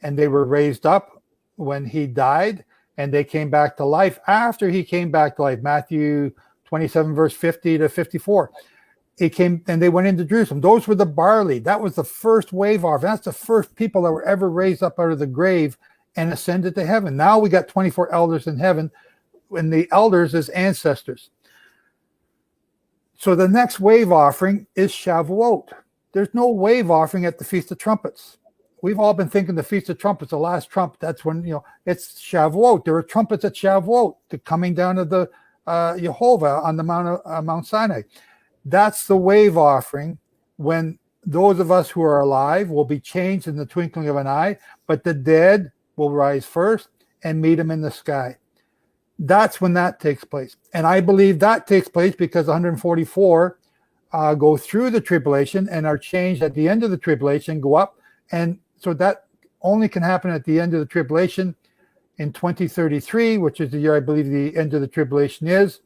Speaker 1: and they were raised up when he died, and they came back to life after he came back to life. Matthew 27, verse 50 to 54. He came, and they went into Jerusalem. Those were the barley. That was the first wave offering. That's the first people that were ever raised up out of the grave and ascended to heaven. Now we got 24 elders in heaven, and the elders as ancestors. So the next wave offering is Shavuot. There's no wave offering at the Feast of Trumpets. We've all been thinking the Feast of Trumpets, the last trump. That's when, it's Shavuot. There were trumpets at Shavuot, the coming down of the Jehovah on the Mount Sinai. That's the wave offering, when those of us who are alive will be changed in the twinkling of an eye, but the dead will rise first and meet him in the sky. That's when that takes place. And I believe that takes place because 144 go through the tribulation and are changed at the end of the tribulation, go up. And so that only can happen at the end of the tribulation in 2033, which is the year I believe the end of the tribulation is.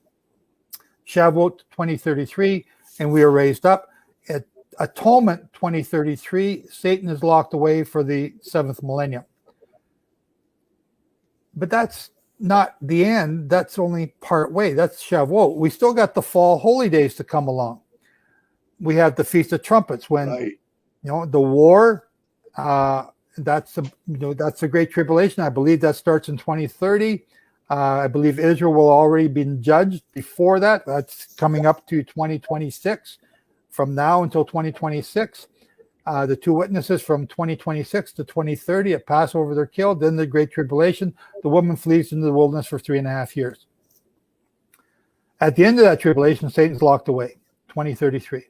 Speaker 1: Shavuot 2033, and we are raised up. At Atonement 2033, Satan is locked away for the seventh millennium. But that's not the end. That's only part way. That's Shavuot. We still got the fall holy days to come along. We have the Feast of Trumpets when, the war that's the Great Tribulation. I believe that starts in 2030. I believe Israel will already been judged before that. That's coming up to 2026. From now until 2026, the two witnesses from 2026 to 2030 at Passover, they're killed. Then the Great Tribulation, the woman flees into the wilderness for 3.5 years. At the end of that tribulation, Satan's locked away, 2033.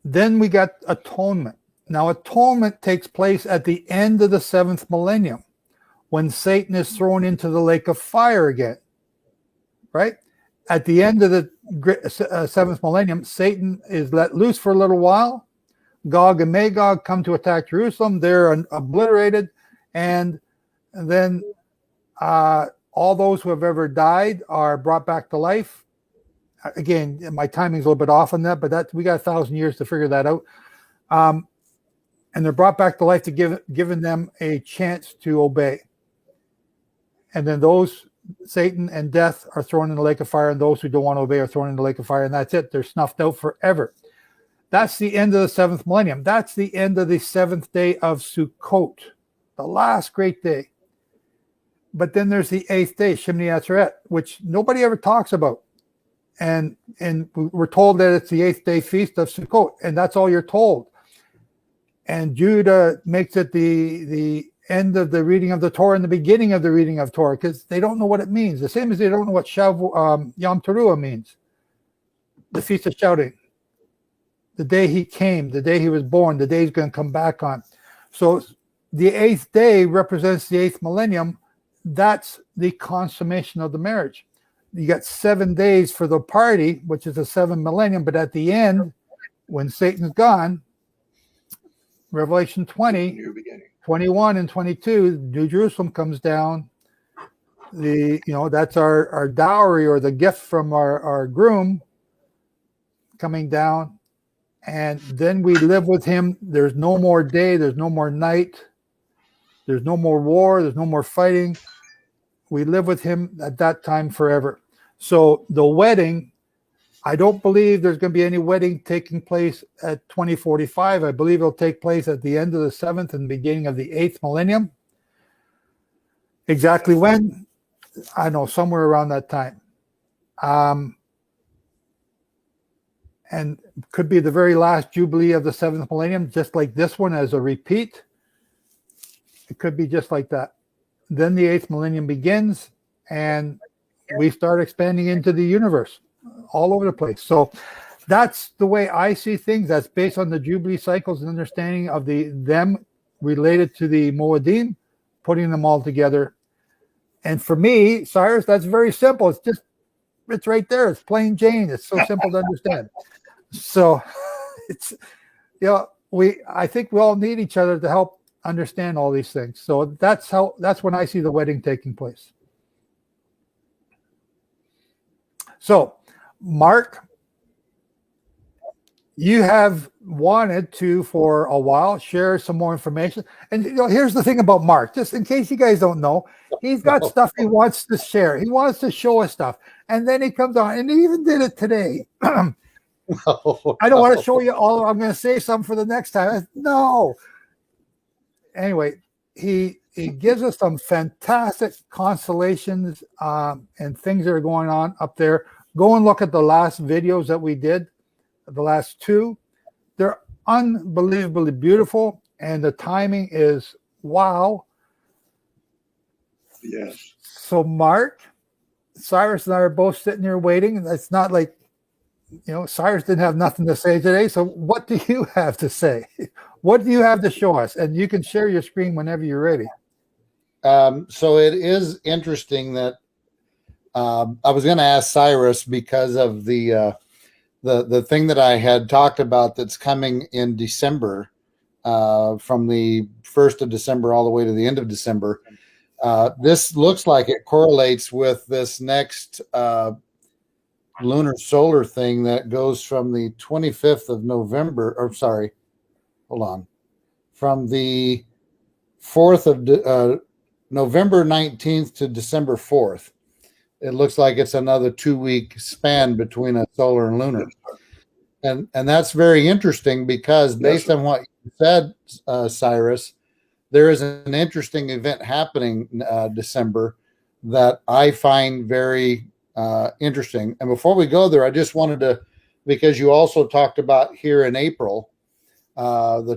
Speaker 1: Then we got atonement. Now, atonement takes place at the end of the 7th millennium, when Satan is thrown into the lake of fire again, right? At the end of the 7th millennium, Satan is let loose for a little while. Gog and Magog come to attack Jerusalem. They're obliterated. And then all those who have ever died are brought back to life. Again, my timing's a little bit off on that, but we got 1,000 years to figure that out. And they're brought back to life to giving them a chance to obey. And then those, Satan and death, are thrown in the lake of fire, and those who don't want to obey are thrown in the lake of fire, and that's it. They're snuffed out forever. That's the end of the 7th millennium. That's the end of the 7th day of Sukkot, the last great day. But then there's the 8th day, Shemini Atzeret, which nobody ever talks about. And we're told that it's the 8th day feast of Sukkot, and that's all you're told. And Judah makes it the end of the reading of the Torah and the beginning of the reading of Torah, because they don't know what it means. The same as they don't know what Yom Teruah means, the Feast of Shouting, the day he came, the day he was born, the day he's going to come back on. So the 8th day represents the 8th millennium. That's the consummation of the marriage. You got 7 days for the party, which is the 7th millennium, but at the end, when Satan's gone, Revelation 20, 21 and 22, New Jerusalem comes down. That's our dowry, or the gift from our groom coming down. And then we live with him. There's no more day. There's no more night. There's no more war. There's no more fighting. We live with him at that time forever. So the wedding, I don't believe there's going to be any wedding taking place at 2045. I believe it'll take place at the end of the 7th and beginning of the 8th millennium. Exactly when? I know, somewhere around that time. And could be the very last Jubilee of the 7th millennium, just like this one as a repeat. It could be just like that. Then the 8th millennium begins, and we start expanding into the universe all over the place. So that's the way I see things. That's based on the Jubilee cycles and understanding of them related to the Moedim, putting them all together. And for me, Cyrus, that's very simple. It's right there. It's plain Jane. It's so simple to understand. So it's, I think we all need each other to help understand all these things. So that's when I see the wedding taking place. So, Mark, you have wanted to, for a while, share some more information. And here's the thing about Mark, just in case you guys don't know, he's got stuff he wants to share. He wants to show us stuff. And then he comes on, and he even did it today. I don't want to show you all. I'm going to save some for the next time. No. Anyway, he gives us some fantastic constellations and things that are going on up there. Go and look at the last videos that we did, the last two. They're unbelievably beautiful, and the timing is wow.
Speaker 2: Yes.
Speaker 1: So, Mark, Cyrus and I are both sitting here waiting. It's not like, Cyrus didn't have nothing to say today. So what do you have to say? What do you have to show us? And you can share your screen whenever you're ready.
Speaker 3: So it is interesting that I was going to ask Cyrus because of the thing that I had talked about that's coming in December, from the 1st of December all the way to the end of December. This looks like it correlates with this next lunar solar thing that goes from the 25th of November, from the 4th of November 19th to December 4th. It looks like it's another 2-week span between a solar and lunar. And that's very interesting because based on what you you said, Cyrus, there is an interesting event happening December that I find very interesting. And before we go there, I just wanted to, because you also talked about here in April,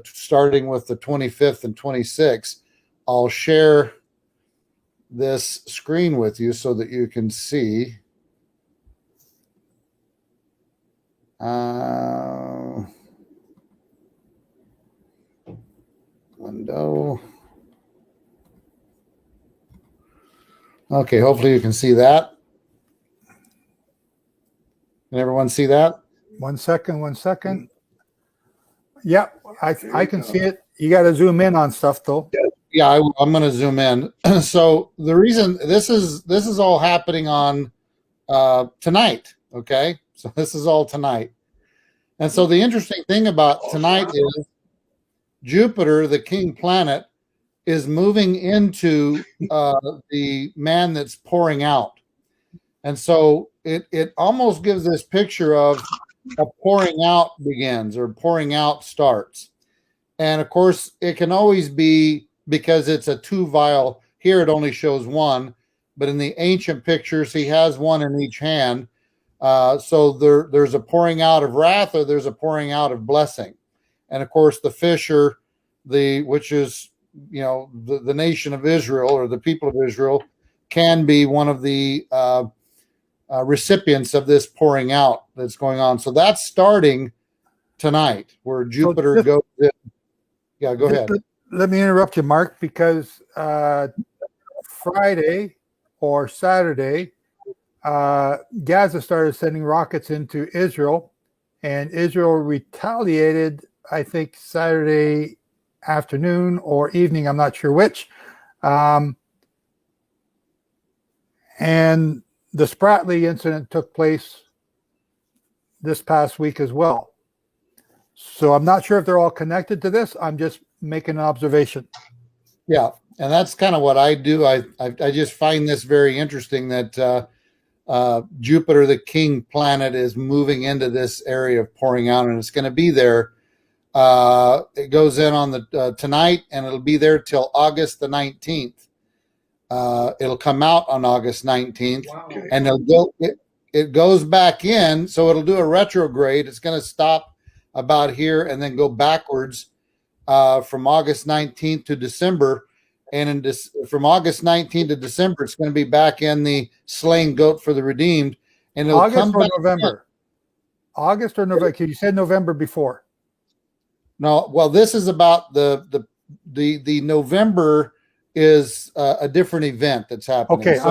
Speaker 3: starting with the 25th and 26th, I'll share this screen with you so that you can see. Window. Okay, hopefully you can see that. Can everyone see that?
Speaker 1: 1 second, 1 second. Yep, I can see it. You got to zoom in on stuff though.
Speaker 3: Yeah, I'm going to zoom in. So the reason this is all happening on tonight. Okay, so this is all tonight. And so the interesting thing about tonight is Jupiter, the king planet, is moving into the man that's pouring out. And so it almost gives this picture of a pouring out begins or pouring out starts. And of course, it can always be because it's a two vial. Here it only shows one, but in the ancient pictures, he has one in each hand. So there's a pouring out of wrath or there's a pouring out of blessing. And of course, the fish are which is, the nation of Israel or the people of Israel can be one of the recipients of this pouring out that's going on. So that's starting tonight where Jupiter goes in. Yeah, go ahead.
Speaker 1: Let me interrupt you, Mark, because Friday or Saturday, Gaza started sending rockets into Israel, and Israel retaliated, I think, Saturday afternoon or evening, I'm not sure which. And the Spratly incident took place this past week as well. So I'm not sure if they're all connected to this. I'm just making an observation.
Speaker 3: Yeah, and that's kind of what I do. I just find this very interesting that Jupiter, the king planet, is moving into this area of pouring out, and it's going to be there. It goes in on the tonight, and it'll be there till August the 19th. It'll come out on August 19th, wow. And it goes back in, so it'll do a retrograde. It's going to stop about here and then go backwards from August 19th to December. And from August 19th to December, it's going to be back in the slain goat for the redeemed. And it'll
Speaker 1: August or November? August or November? You said November before.
Speaker 3: No, well, this is about the November is a different event that's happening.
Speaker 1: Okay, so,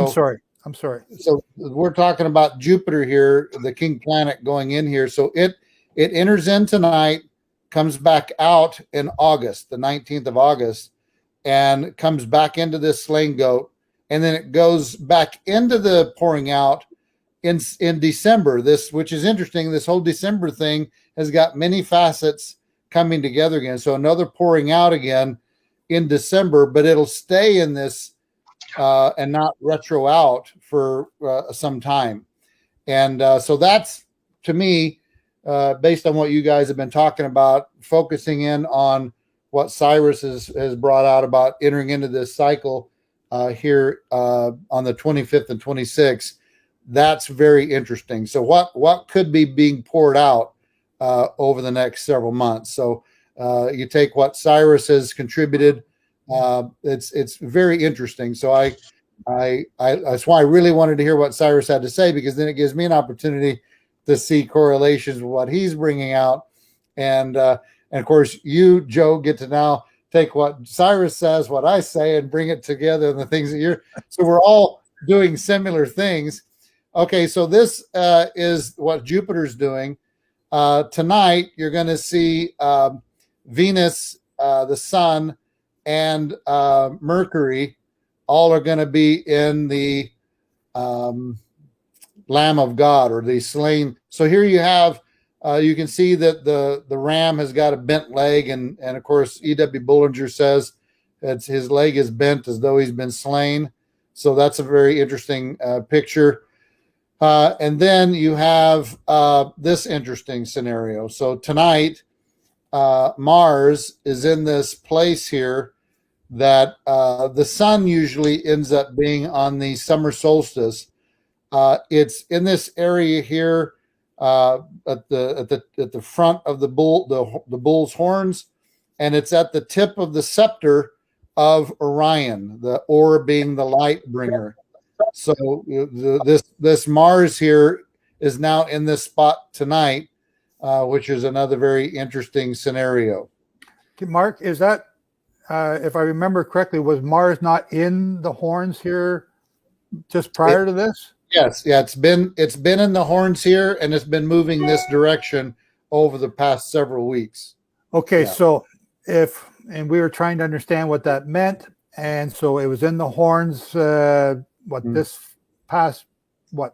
Speaker 1: I'm sorry.
Speaker 3: So we're talking about Jupiter here, the king planet going in here. So it enters in tonight, comes back out in August, the 19th of August, and comes back into this slain goat, and then it goes back into the pouring out in December. Which is interesting. This whole December thing has got many facets coming together again. So another pouring out again in December, but it'll stay in this and not retro out for some time. And so that's, to me, based on what you guys have been talking about, focusing in on what Cyrus has brought out about entering into this cycle here on the 25th and 26th, that's very interesting. So what could be being poured out over the next several months? So you take what Cyrus has contributed. It's very interesting. So I that's why I really wanted to hear what Cyrus had to say, because then it gives me an opportunity to see correlations with what he's bringing out. And of course, you, Joe, get to now take what Cyrus says, what I say, and bring it together and the things that so we're all doing similar things. Okay, so this is what Jupiter's doing. Tonight, you're going to see Venus, the sun, and Mercury all are going to be in the Lamb of God, or the slain. So here you have, you can see that the ram has got a bent leg, and of course E.W. Bullinger says that his leg is bent as though he's been slain. So that's a very interesting picture. And then you have this interesting scenario. So tonight, Mars is in this place here that the sun usually ends up being on the summer solstice. It's in this area here at the front of the bull's horns, and it's at the tip of the scepter of Orion, the Or being the light bringer. So this Mars here is now in this spot tonight, which is another very interesting scenario.
Speaker 1: Mark, is that, if I remember correctly, was Mars not in the horns here just prior to this?
Speaker 3: Yes, yeah, it's been in the horns here, and it's been moving this direction over the past several weeks.
Speaker 1: Okay,
Speaker 3: Yeah.
Speaker 1: so and we were trying to understand what that meant, and so it was in the horns. This past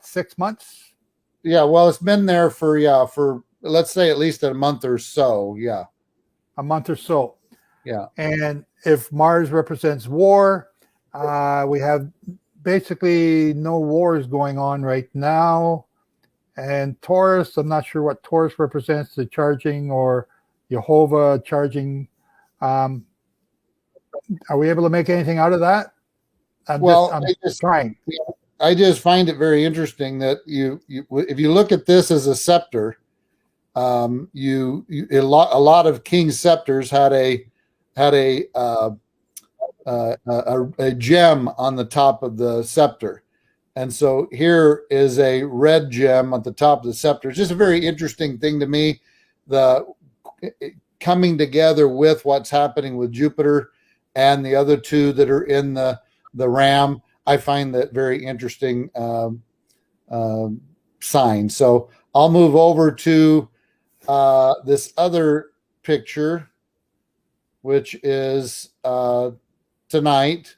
Speaker 1: 6 months?
Speaker 3: Yeah, well, it's been there for let's say at least a month or so. Yeah,
Speaker 1: a month or so.
Speaker 3: Yeah,
Speaker 1: and if Mars represents war, we have basically no wars going on right now. And Taurus, I'm not sure what Taurus represents, the charging or Jehovah charging. Are we able to make anything out of that? I'm just trying.
Speaker 3: I just find it very interesting that you if you look at this as a scepter, a lot of king's scepters had a gem on the top of the scepter. And so here is a red gem at the top of the scepter. It's just a very interesting thing to me, the coming together with what's happening with Jupiter and the other two that are in the ram. I find that very interesting sign. So I'll move over to this other picture, which is tonight.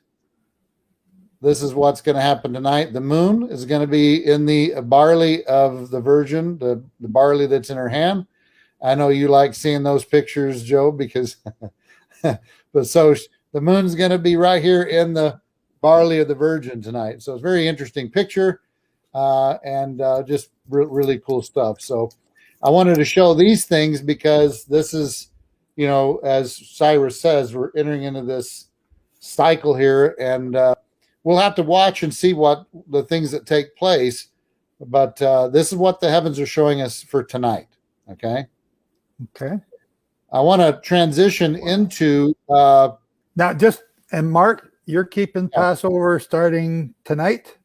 Speaker 3: This is what's going to happen tonight. The moon is going to be in the barley of the Virgin, the barley that's in her hand. I know you like seeing those pictures, Joe, because but so the moon's going to be right here in the barley of the Virgin tonight. So it's a very interesting picture and just really cool stuff. So I wanted to show these things because this is, as Cyrus says, we're entering into this cycle here, and we'll have to watch and see what the things that take place. But this is what the heavens are showing us for tonight. Okay. I want to transition into
Speaker 1: now. And Mark, you're keeping Passover starting tonight.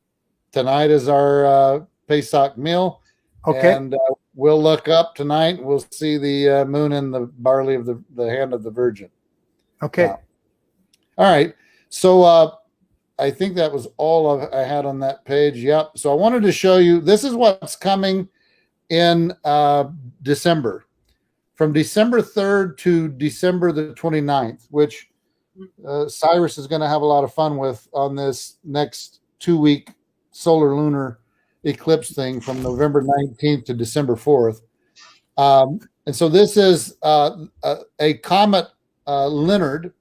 Speaker 3: Tonight is our Pesach meal.
Speaker 1: Okay.
Speaker 3: And we'll look up tonight. And we'll see the moon in the barley of the hand of the Virgin.
Speaker 1: Okay.
Speaker 3: All right. So I think that was all I had on that page. Yep. So I wanted to show you, this is what's coming in December. From December 3rd to December the 29th, which Cyrus is going to have a lot of fun with on this next 2-week solar lunar eclipse thing from November 19th to December 4th. And so this is a comet Leonard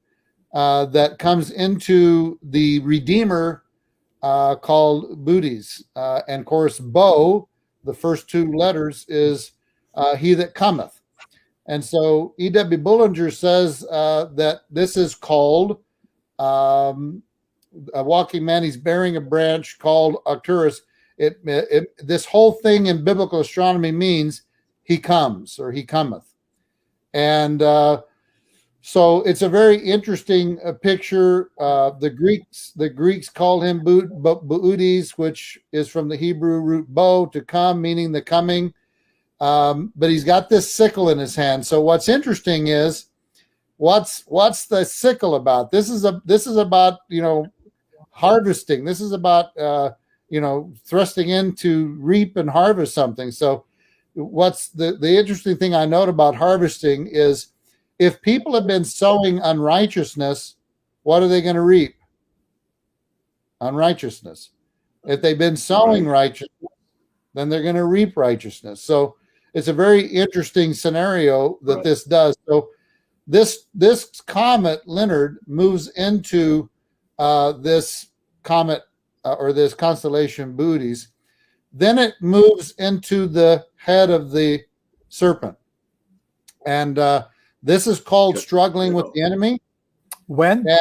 Speaker 3: that comes into the Redeemer called Bootes. And of course, Bo, the first two letters, is he that cometh. And so E.W. Bullinger says that this is called a walking man. He's bearing a branch called Arcturus. This whole thing in biblical astronomy means he comes or he cometh. And so it's a very interesting picture. The Greeks called him Bootes, which is from the Hebrew root bo, to come, meaning the coming. But he's got this sickle in his hand. So what's interesting is what's the sickle about? This is about harvesting. This is about thrusting in to reap and harvest something. So what's the interesting thing I note about harvesting is if people have been sowing unrighteousness, what are they going to reap? Unrighteousness. If they've been sowing righteousness, then they're going to reap righteousness. So it's a very interesting scenario that this does. So this comet Leonard moves into this comet or this constellation Bootes. Then it moves into the head of the serpent. And This is called struggling with the enemy.
Speaker 1: When?
Speaker 3: And,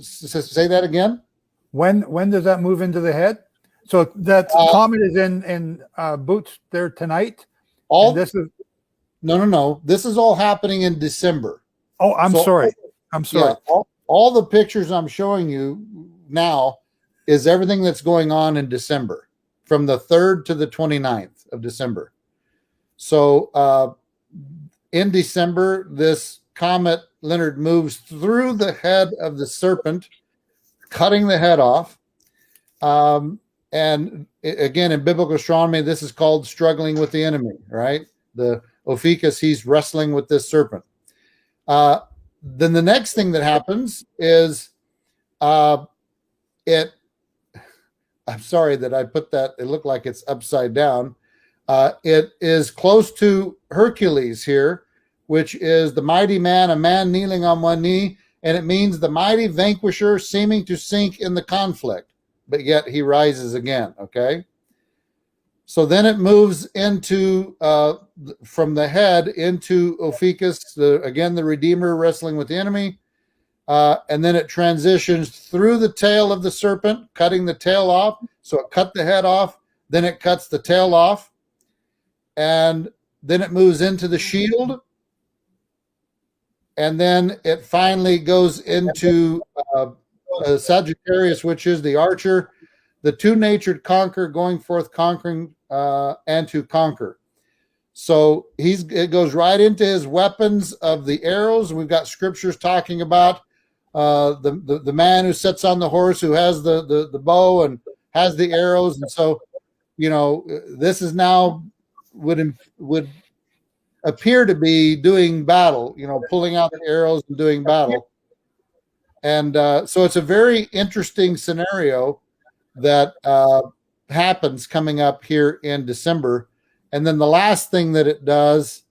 Speaker 3: say that again.
Speaker 1: When does that move into the head? So that comet is in Boots there tonight.
Speaker 3: All
Speaker 1: and this is
Speaker 3: no. This is all happening in December.
Speaker 1: Oh, I'm sorry.
Speaker 3: Yeah, all the pictures I'm showing you now is everything that's going on in December, from the 3rd to the 29th of December. So in December, this comet, Leonard, moves through the head of the serpent, cutting the head off. And again, in biblical astronomy, this is called struggling with the enemy, right? The Ophiuchus, he's wrestling with this serpent. Then the next thing that happens is I'm sorry that I put that, it looked like it's upside down. It is close to Hercules here, which is the mighty man, a man kneeling on one knee, and it means the mighty vanquisher seeming to sink in the conflict, but yet he rises again, okay? So then it moves into, from the head into Ophiuchus, again, the Redeemer wrestling with the enemy, and then it transitions through the tail of the serpent, cutting the tail off. So it cut the head off, then it cuts the tail off, and then it moves into the shield, and then it finally goes into Sagittarius, which is the archer, the two-natured conqueror, going forth conquering and to conquer. So it goes right into his weapons of the arrows. We've got scriptures talking about the man who sits on the horse, who has the bow and has the arrows. And so, this is now would appear to be doing battle, pulling out the arrows and doing battle. And so it's a very interesting scenario that happens coming up here in December. And then the last thing that it does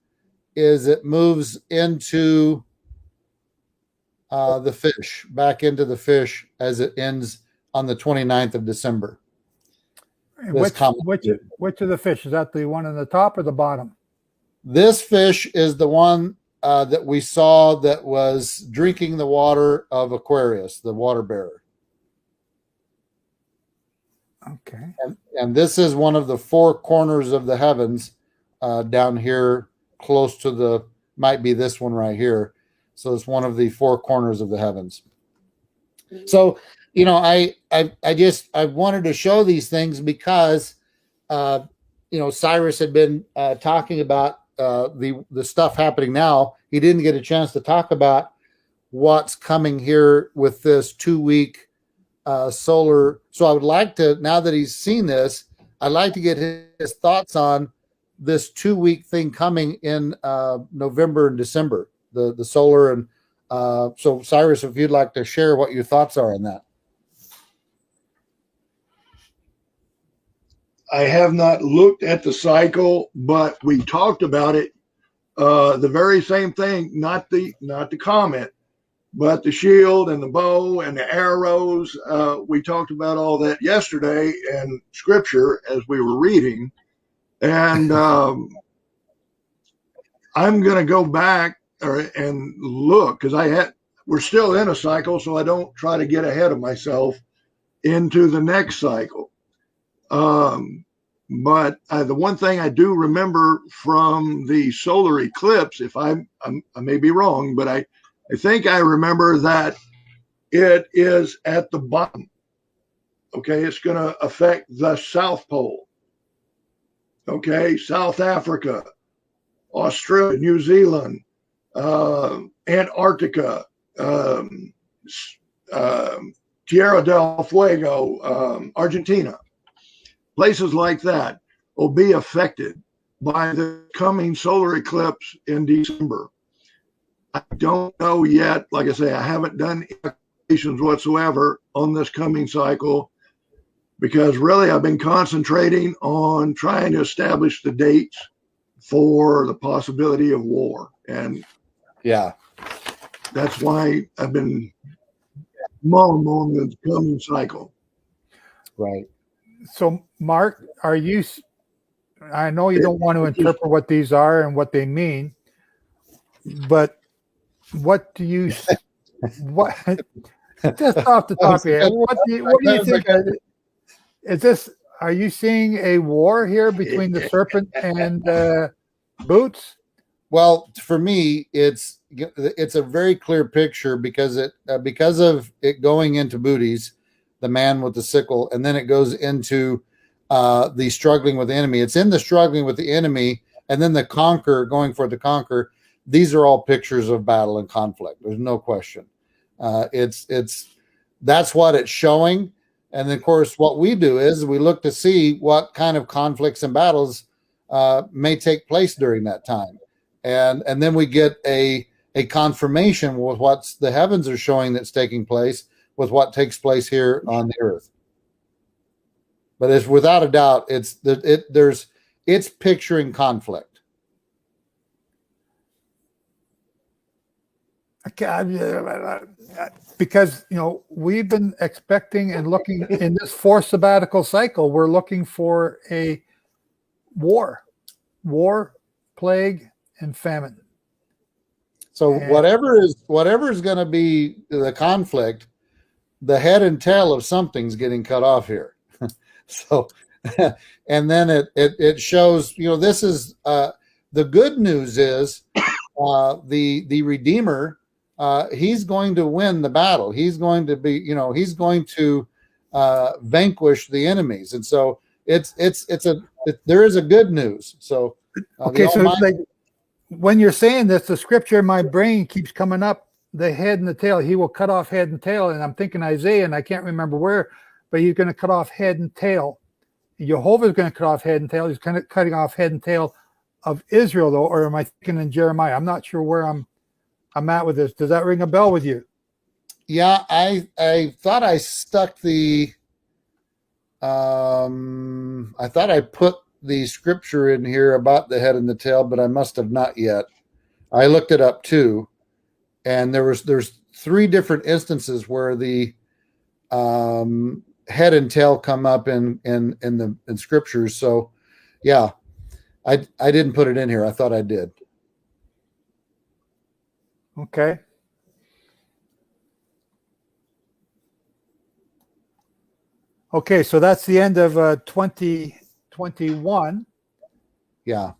Speaker 3: is it moves into the fish, back into the fish, as it ends on the 29th of December.
Speaker 1: Which of the fish? Is that the one on the top or the bottom?
Speaker 3: This fish is the one that we saw that was drinking the water of Aquarius, the water bearer.
Speaker 1: Okay.
Speaker 3: And this is one of the four corners of the heavens down here, close to might be this one right here. So it's one of the four corners of the heavens. So, I wanted to show these things because, Cyrus had been talking about the stuff happening now. He didn't get a chance to talk about what's coming here with this 2-week solar. So I would like to, now that he's seen this, I'd like to get his thoughts on this 2-week thing coming in November and December, the solar. And so Cyrus, if you'd like to share what your thoughts are on that.
Speaker 2: I have not looked at the cycle, but we talked about it. The very same thing, not the comet, but the shield and the bow and the arrows. We talked about all that yesterday in scripture as we were reading. And I'm going to go back and look, because we're still in a cycle, so I don't try to get ahead of myself into the next cycle. But the one thing I do remember from the solar eclipse, if I may be wrong, but I think I remember that it is at the bottom. Okay, it's going to affect the South Pole. Okay, South Africa, Australia, New Zealand, Antarctica, Tierra del Fuego, Argentina. Places like that will be affected by the coming solar eclipse in December. I don't know yet. Like I say, I haven't done calculations whatsoever on this coming cycle, because really I've been concentrating on trying to establish the dates for the possibility of war. And
Speaker 3: yeah,
Speaker 2: that's why I've been mulling on the coming cycle.
Speaker 3: Right.
Speaker 1: So, Mark, I know you don't want to interpret what these are and what they mean. But what do you what just off the top of your head, what do you think? Is this? Are you seeing a war here between the serpent and Boots?
Speaker 3: Well, for me, it's a very clear picture because of it going into Booties, the man with the sickle, and then it goes into the struggling with the enemy. It's in the struggling with the enemy, and then the conquer going for the conquer. These are all pictures of battle and conflict. There's no question. That's what it's showing. And then, of course, what we do is we look to see what kind of conflicts and battles may take place during that time. And then we get a confirmation with what the heavens are showing that's taking place with what takes place here on the earth. But it's without a doubt, it's picturing conflict.
Speaker 1: Because we've been expecting and looking in this 4th sabbatical cycle, we're looking for a war, plague, and famine.
Speaker 3: So whatever is going to be the conflict, the head and tail of something's getting cut off here. So, and then it shows. This is the good news is the Redeemer. He's going to win the battle. He's going to be, he's going to vanquish the enemies. And so there is a good news. So,
Speaker 1: okay. So when you're saying this, the scripture in my brain keeps coming up, the head and the tail. He will cut off head and tail. And I'm thinking Isaiah, and I can't remember where, but he's going to cut off head and tail. Jehovah's going to cut off head and tail. He's kind of cutting off head and tail of Israel, though. Or am I thinking in Jeremiah? I'm not sure where I'm at with this. Does that ring a bell with you?
Speaker 3: Yeah, I thought I stuck I thought I put the scripture in here about the head and the tail, but I must have not yet. I looked it up too, and there's 3 different instances where the head and tail come up in scriptures. So, yeah, I didn't put it in here. I thought I did.
Speaker 1: Okay. Okay, so that's the end of 2021.
Speaker 3: Yeah.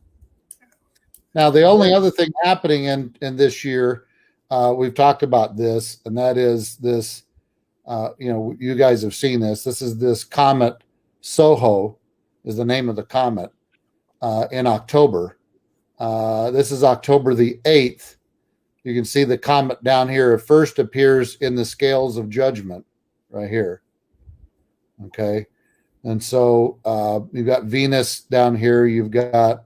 Speaker 3: Now, the only other thing happening in this year, we've talked about this, and that is this, you guys have seen this. This is this comet, Soho is the name of the comet, in October. This is October the 8th. You can see the comet down here. It first appears in the scales of judgment right here. Okay. And so you've got Venus down here. You've got,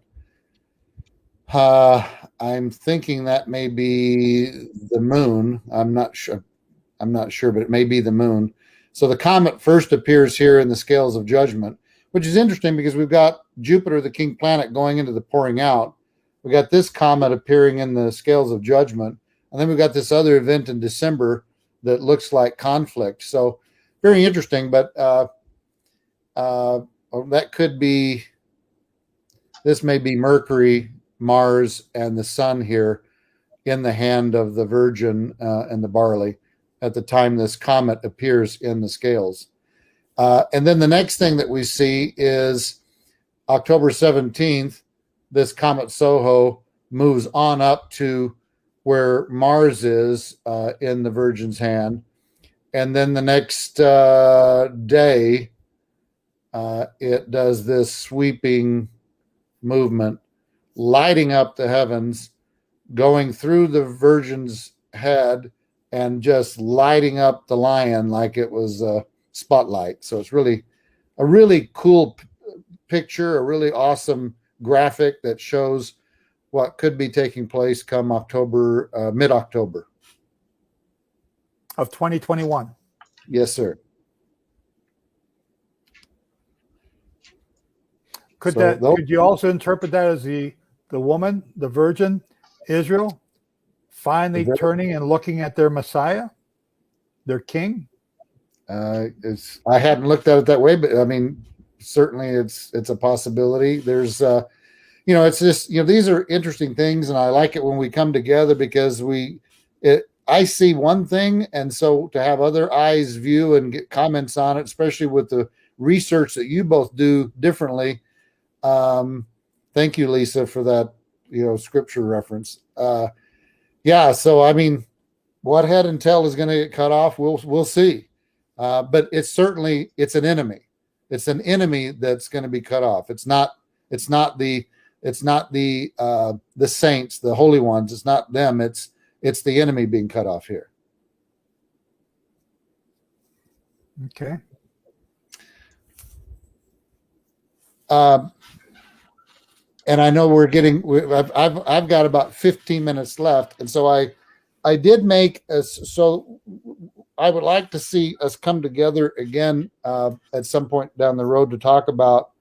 Speaker 3: I'm thinking that may be the moon. I'm not sure, but it may be the moon. So the comet first appears here in the scales of judgment, which is interesting because we've got Jupiter, the king planet, going into the pouring out. We got this comet appearing in the scales of judgment. And then we've got this other event in December that looks like conflict. So very interesting, but that could be, this may be Mercury, Mars, and the sun here in the hand of the Virgin and the barley at the time this comet appears in the scales. And then the next thing that we see is October 17th, this comet Soho moves on up to where Mars is in the Virgin's hand. And then the next day, it does this sweeping movement, lighting up the heavens, going through the Virgin's head and just lighting up the lion like it was a spotlight. So it's really a really cool picture, a really awesome graphic that shows what could be taking place come October, mid-October
Speaker 1: of 2021.
Speaker 3: Yes, sir.
Speaker 1: Could you also interpret that as the woman, the Virgin, Israel, finally turning and looking at their Messiah, their King?
Speaker 3: I hadn't looked at it that way, but I mean, certainly it's a possibility. There's it's just, these are interesting things, and I like it when we come together because I see one thing, and so to have other eyes view and get comments on it, especially with the research that you both do differently. Thank you, Lisa, for that, scripture reference. Yeah. So, I mean, what head and tail is going to get cut off? We'll see. But it's an enemy. It's an enemy that's going to be cut off. It's not the saints, the holy ones. It's not them. It's the enemy being cut off here.
Speaker 1: Okay.
Speaker 3: And I know I've got about 15 minutes left, and so I did make so I would like to see us come together again at some point down the road to talk about.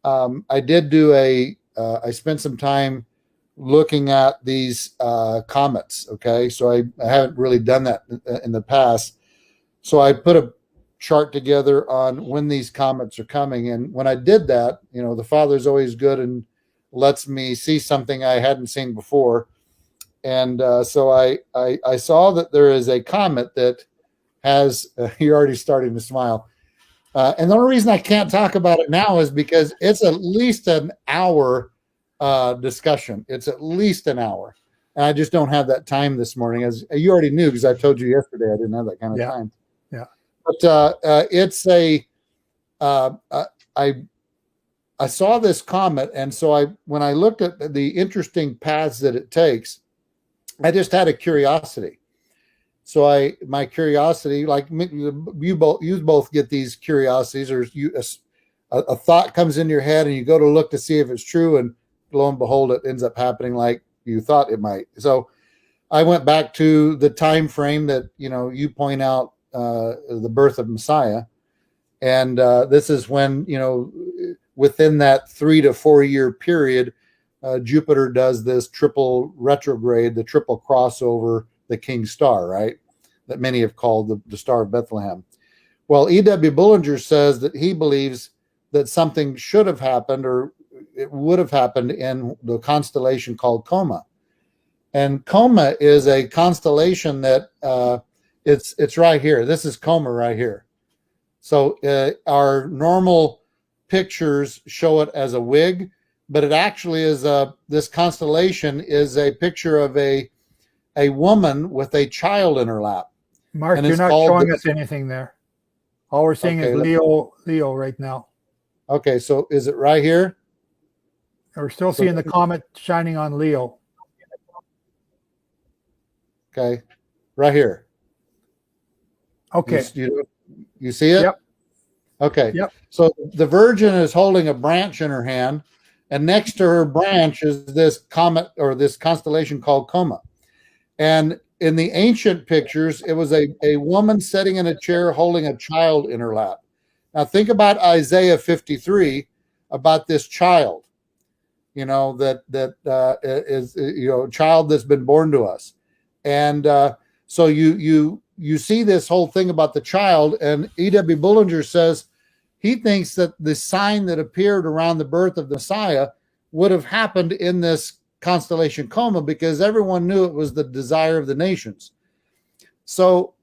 Speaker 3: I did do I spent some time looking at these comets. Okay, so I haven't really done that in the past. So I put a chart together on when these comets are coming, and when I did that, the Father's always good and lets me see something I hadn't seen before. And so I saw that there is a comet that has, you're already starting to smile. And the only reason I can't talk about it now is because it's at least an hour discussion. It's at least an hour. And I just don't have that time this morning. As you already knew, because I told you yesterday, I didn't have that kind of time.
Speaker 1: Yeah.
Speaker 3: But it's I saw this comet, and so when I looked at the interesting paths that it takes, I just had a curiosity. So my curiosity, like you both get these curiosities, or a thought comes in your head, and you go to look to see if it's true, and lo and behold, it ends up happening like you thought it might. So I went back to the time frame that you point out, the birth of Messiah, and this is when within that 3 to 4 year period, Jupiter does this triple retrograde, the triple crossover, the King Star, right? That many have called the Star of Bethlehem. Well, E.W. Bullinger says that he believes that something should have happened, or it would have happened in the constellation called Coma. And Coma is a constellation that it's right here. This is Coma right here. So our normal pictures show it as a wig, but it actually is this constellation is a picture of a woman with a child in her lap.
Speaker 1: Mark, you're not showing us anything there. All we're seeing is Leo right now.
Speaker 3: Okay, so is it right here?
Speaker 1: We're still seeing the comet shining on Leo.
Speaker 3: Okay, right here.
Speaker 1: Okay.
Speaker 3: You see it?
Speaker 1: Yep.
Speaker 3: Okay.
Speaker 1: Yep.
Speaker 3: So the Virgin is holding a branch in her hand, and next to her branch is this comet, or this constellation called Coma. And in the ancient pictures, it was a woman sitting in a chair holding a child in her lap. Now think about Isaiah 53, about this child, that is a child that's been born to us. And so you see this whole thing about the child, and E.W. Bullinger says he thinks that the sign that appeared around the birth of the Messiah would have happened in this constellation Coma, because everyone knew it was the desire of the nations. So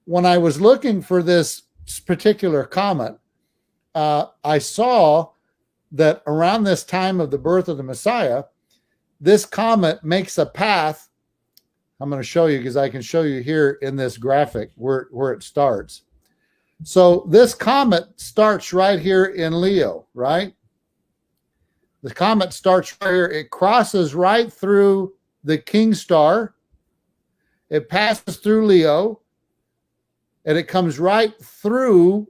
Speaker 3: when I was looking for this particular comet, I saw that around this time of the birth of the Messiah, this comet makes a path. I'm going to show you, because I can show you here in this graphic where it starts. So this comet starts right here in Leo, right? The comet starts right here. It crosses right through the King Star. It passes through Leo, and it comes right through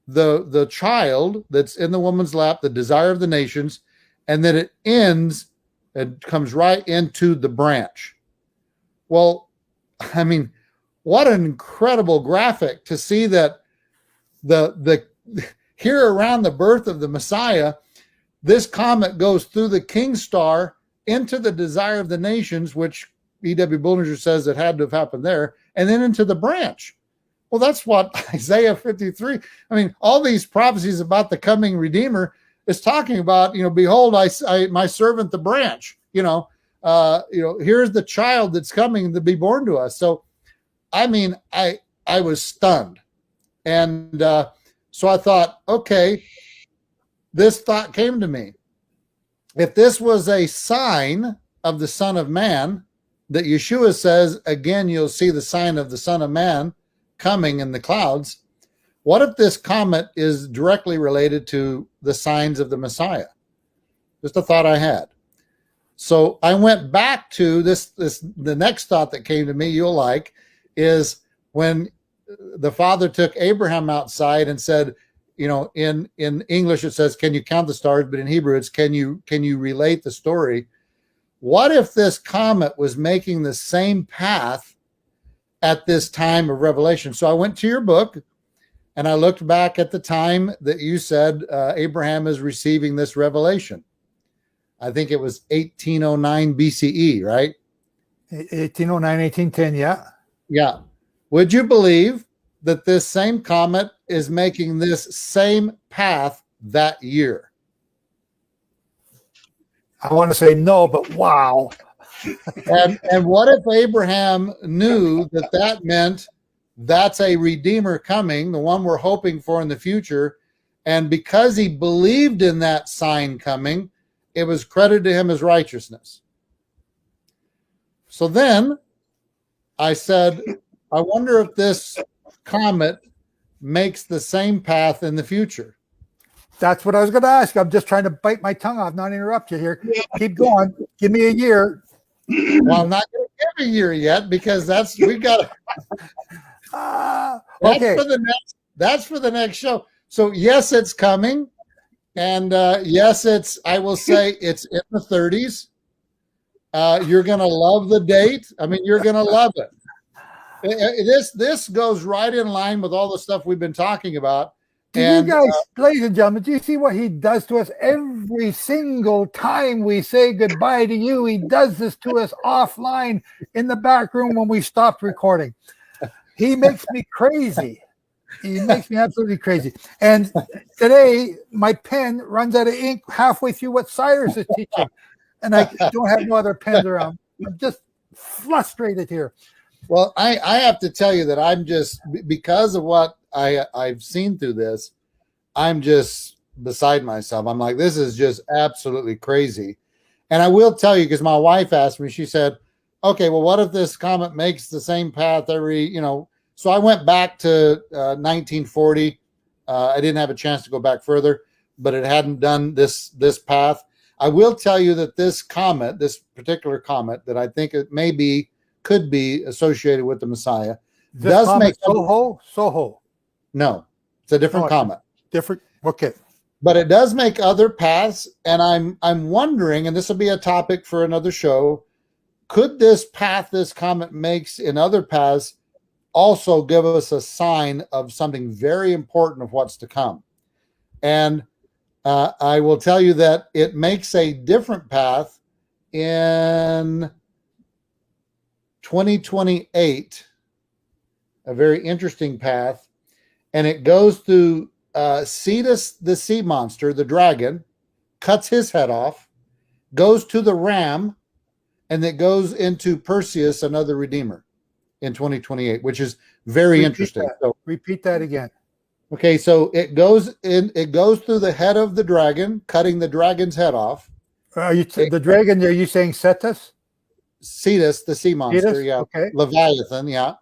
Speaker 3: the child that's in the woman's lap, the desire of the nations, and then it ends and comes right into the branch. Well, I mean, what an incredible graphic to see that the here around the birth of the Messiah, this comet goes through the King Star into the desire of the nations, which E.W. Bullinger says it had to have happened there, and then into the branch. Well, that's what Isaiah 53. I mean, all these prophecies about the coming Redeemer, It's talking about, behold, I my servant the branch. Here's the child that's coming to be born to us. So, I mean, I was stunned, and so I thought, okay, this thought came to me. If this was a sign of the Son of Man, that Yeshua says, again, you'll see the sign of the Son of Man coming in the clouds. What if this comet is directly related to the signs of the Messiah? Just a thought I had. So I went back to this. The next thought that came to me, you'll like, is when the Father took Abraham outside and said, in English it says, "Can you count the stars?" But in Hebrew it's, "Can you relate the story?" What if this comet was making the same path at this time of Revelation? So I went to your book and I looked back at the time that you said Abraham is receiving this revelation. I think it was 1809 BCE, right?
Speaker 1: 1809, 1810, yeah.
Speaker 3: Yeah. Would you believe that this same comet is making this same path that year?
Speaker 1: I want to say no, but wow.
Speaker 3: And what if Abraham knew that meant that's a Redeemer coming, the one we're hoping for in the future, and because he believed in that sign coming, it was credited to him as righteousness. So then I said, I wonder if this comet makes the same path in the future.
Speaker 1: That's what I was going to ask. I'm just trying to bite my tongue off, not interrupt you here. Keep going. Give me a year.
Speaker 3: Well, I'm not going to give a year yet because we've got
Speaker 1: okay.
Speaker 3: That's for the next show. So yes, it's coming. And yes, I will say it's in the 30s. You're going to love the date. I mean, you're going to love it. This goes right in line with all the stuff we've been talking about.
Speaker 1: You guys, ladies and gentlemen, do you see what he does to us every single time we say goodbye to you? He does this to us offline in the back room when we stopped recording. He makes me crazy. He makes me absolutely crazy. And today, my pen runs out of ink halfway through what Cyrus is teaching. And I don't have no other pens around. I'm just frustrated here.
Speaker 3: Well, I have to tell you that I'm just, because of what I've seen through this, I'm just beside myself. I'm like, this is just absolutely crazy. And I will tell you, because my wife asked me, she said, okay, well, what if this comet makes the same path every, so I went back to 1940. I didn't have a chance to go back further, but it hadn't done this path. I will tell you that this particular comet, that I think it could be associated with the Messiah, does make
Speaker 1: Soho.
Speaker 3: No, it's a different comet.
Speaker 1: Different. Okay.
Speaker 3: But it does make other paths, and I'm wondering, and this will be a topic for another show, could this path this comet makes in other paths also give us a sign of something very important of what's to come? And I will tell you that it makes a different path in 2028, a very interesting path, and it goes through Cetus, the sea monster, the dragon, cuts his head off, goes to the ram, and it goes into Perseus, another redeemer, in 2028, which is very interesting. So,
Speaker 1: repeat that again.
Speaker 3: Okay, so it goes through the head of the dragon, cutting the dragon's head off.
Speaker 1: The dragon? Are you saying Cetus?
Speaker 3: Cetus, the sea monster,
Speaker 1: Cetus?
Speaker 3: yeah.
Speaker 1: Okay.
Speaker 3: Leviathan, yeah.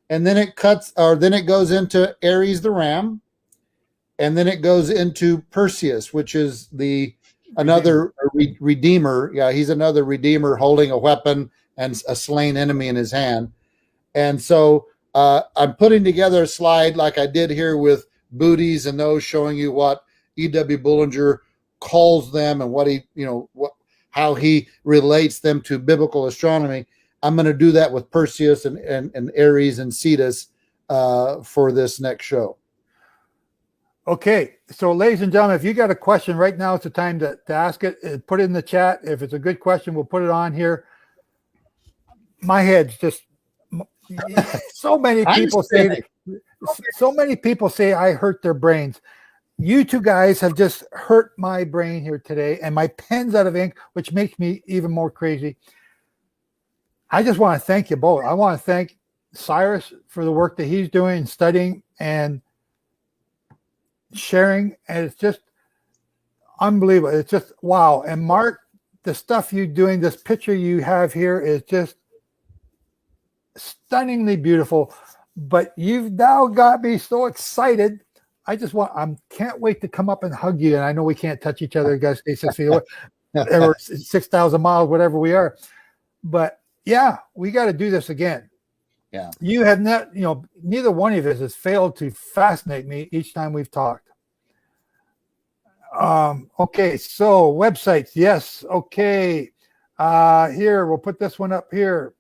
Speaker 3: And then it goes into Ares the ram, and then it goes into Perseus, which is another redeemer. Yeah, he's another redeemer holding a weapon and a slain enemy in his hand. And so I'm putting together a slide like I did here with booties and those, showing you what E.W. Bullinger calls them and how he relates them to biblical astronomy. I'm going to do that with Perseus and Ares and Cetus for this next show.
Speaker 1: Okay, so ladies and gentlemen, if you got a question right now, it's the time to ask it. Put it in the chat. If it's a good question, we'll put it on here. My head's just so many people say I hurt their brains. You two guys have just hurt my brain here today, and my pen's out of ink, which makes me even more crazy. I just want to thank you both. I want to thank Cyrus for the work that he's doing, studying and sharing, and it's just unbelievable. It's just wow. And Mark, the stuff you're doing, this picture you have here is just stunningly beautiful. But you've now got me so excited. I can't wait to come up and hug you. And I know we can't touch each other, guys. Stay 6 feet away, or 6,000 miles, whatever we are. But yeah, we got to do this again.
Speaker 3: Yeah.
Speaker 1: You have not, neither one of us has failed to fascinate me each time we've talked. Okay, so websites, yes. Okay. Here, we'll put this one up here.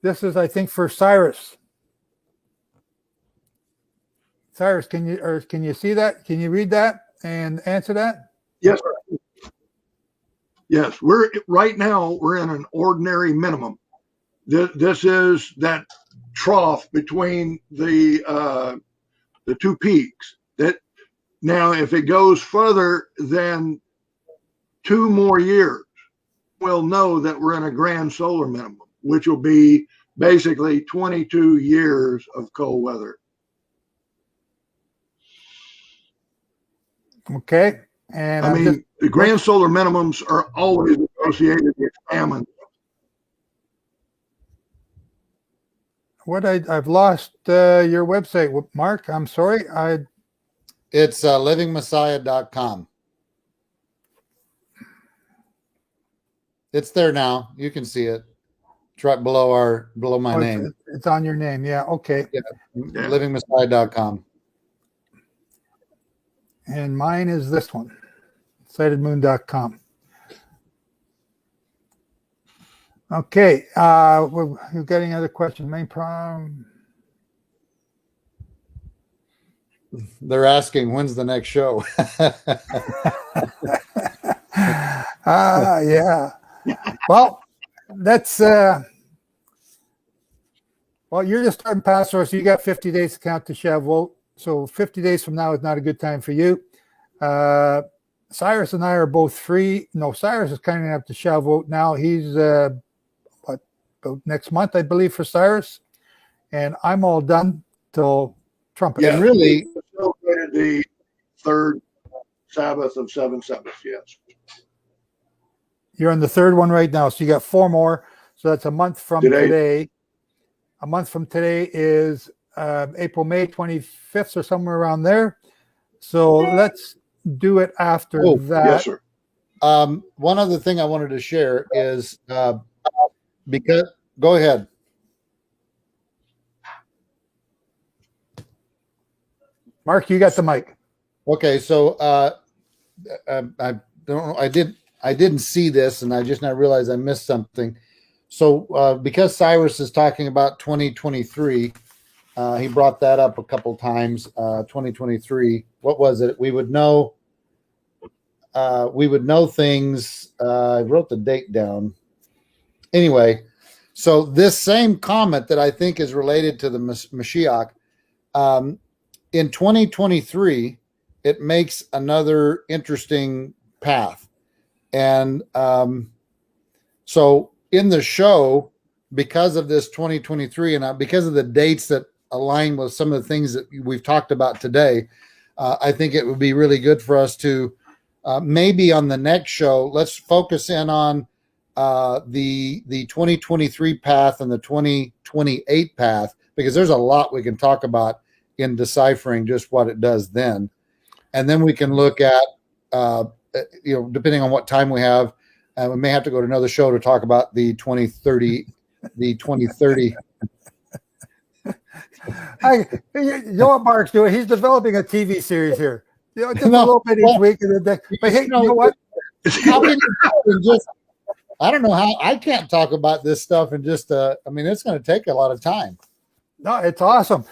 Speaker 1: This is, I think, for Cyrus. Cyrus, can you see that? Can you read that and answer that?
Speaker 2: Yes, sir. Yes, right now we're in an ordinary minimum. This is that trough between the two peaks. That now, if it goes further than 2 more years, we'll know that we're in a grand solar minimum, which will be basically 22 years of cold weather.
Speaker 1: Okay. And
Speaker 2: I mean, the grand solar minimums are always associated with famine.
Speaker 1: I've lost your website, Mark. I'm sorry.
Speaker 3: It's livingmessiah.com. It's there now. You can see it. It's right below my name.
Speaker 1: It's on your name. Yeah. Okay.
Speaker 3: Yeah. Livingmessiah.com.
Speaker 1: And mine is this one, Sightedmoon.com. Okay. We've got any other questions? Main problem.
Speaker 3: They're asking when's the next show.
Speaker 1: Yeah. Well, that's you're just starting Passover, so you got 50 days to count to Shavuot. So 50 days from now is not a good time for you. Cyrus and I are both free. No, Cyrus is kind enough to Shavuot now. He's about next month, I believe, for Cyrus, and I'm all done till trumpet.
Speaker 3: Yeah, really.
Speaker 2: Celebrated the third Sabbath of 7 Sabbaths. Yes.
Speaker 1: You're on the third one right now, so you got 4 more. So that's a month from today. A month from today is April, May 25th or somewhere around there. So let's do it after that.
Speaker 2: Yes, sir.
Speaker 3: One other thing I wanted to share is because go ahead.
Speaker 1: Mark, you got the mic.
Speaker 3: Okay, so I don't know. I didn't see this, and I just now realized I missed something. So because Cyrus is talking about 2023, he brought that up a couple times. 2023. What was it? We would know. We would know things. I wrote the date down. Anyway, so this same comment that I think is related to the Mashiach, in 2023, it makes another interesting path. And so in the show, because of this 2023 and because of the dates that align with some of the things that we've talked about today, I think it would be really good for us to maybe on the next show, let's focus in on the 2023 path and the 2028 path, because there's a lot we can talk about in deciphering just what it does then. And then we can look at, depending on what time we have, we may have to go to another show to talk about the 2030. You
Speaker 1: know what Mark's doing? He's developing a TV series here. Just a little bit each week. But hey, you know what?
Speaker 3: How can you just? I don't know how I can't talk about this stuff and just. It's going to take a lot of time.
Speaker 1: No, it's awesome.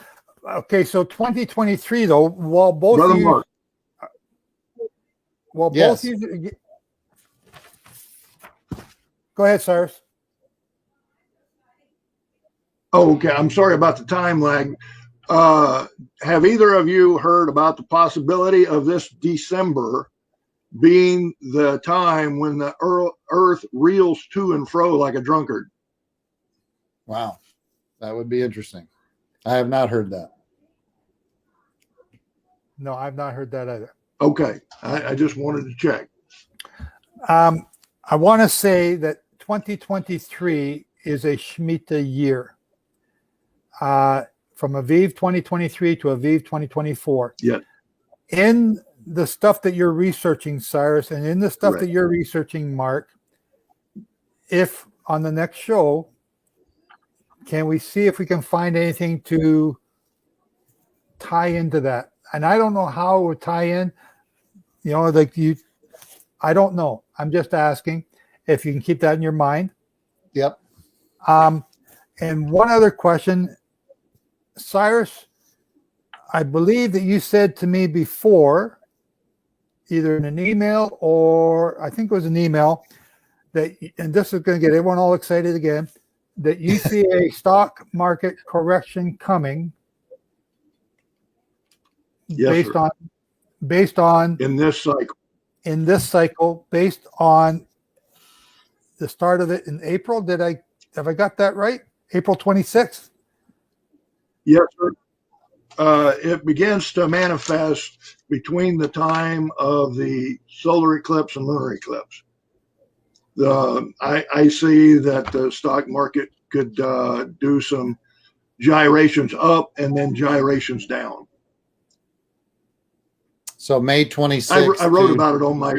Speaker 1: Okay, so 2023 though, while both
Speaker 2: Brother
Speaker 1: of you,
Speaker 2: Mark.
Speaker 1: both you, go ahead, Cyrus.
Speaker 2: Oh, okay. I'm sorry about the time lag. have either of you heard about the possibility of this December being the time when the Earth reels to and fro like a drunkard?
Speaker 3: Wow. That would be interesting. I have not heard that.
Speaker 1: No, I've not heard that either.
Speaker 2: Okay. I just wanted to check.
Speaker 1: I want to say that 2023 is a Shemitah year. From Aviv 2023 to Aviv 2024.
Speaker 2: Yeah.
Speaker 1: In the stuff that you're researching, Cyrus, and in the stuff that you're researching, Mark, if on the next show, can we see if we can find anything to tie into that? And I don't know how it would tie in. You know, like I don't know. I'm just asking if you can keep that in your mind.
Speaker 3: Yep.
Speaker 1: And one other question, Cyrus, I believe that you said to me before, either in an email or I think it was an email, that, and this is going to get everyone all excited again, that you see a stock market correction coming based on
Speaker 2: in this cycle,
Speaker 1: based on the start of it in April. Have I got that right? April 26th?
Speaker 2: Yes, sir. It begins to manifest between the time of the solar eclipse and lunar eclipse. I see that the stock market could do some gyrations up and then gyrations down.
Speaker 3: So May 26th.
Speaker 2: I wrote about it on my.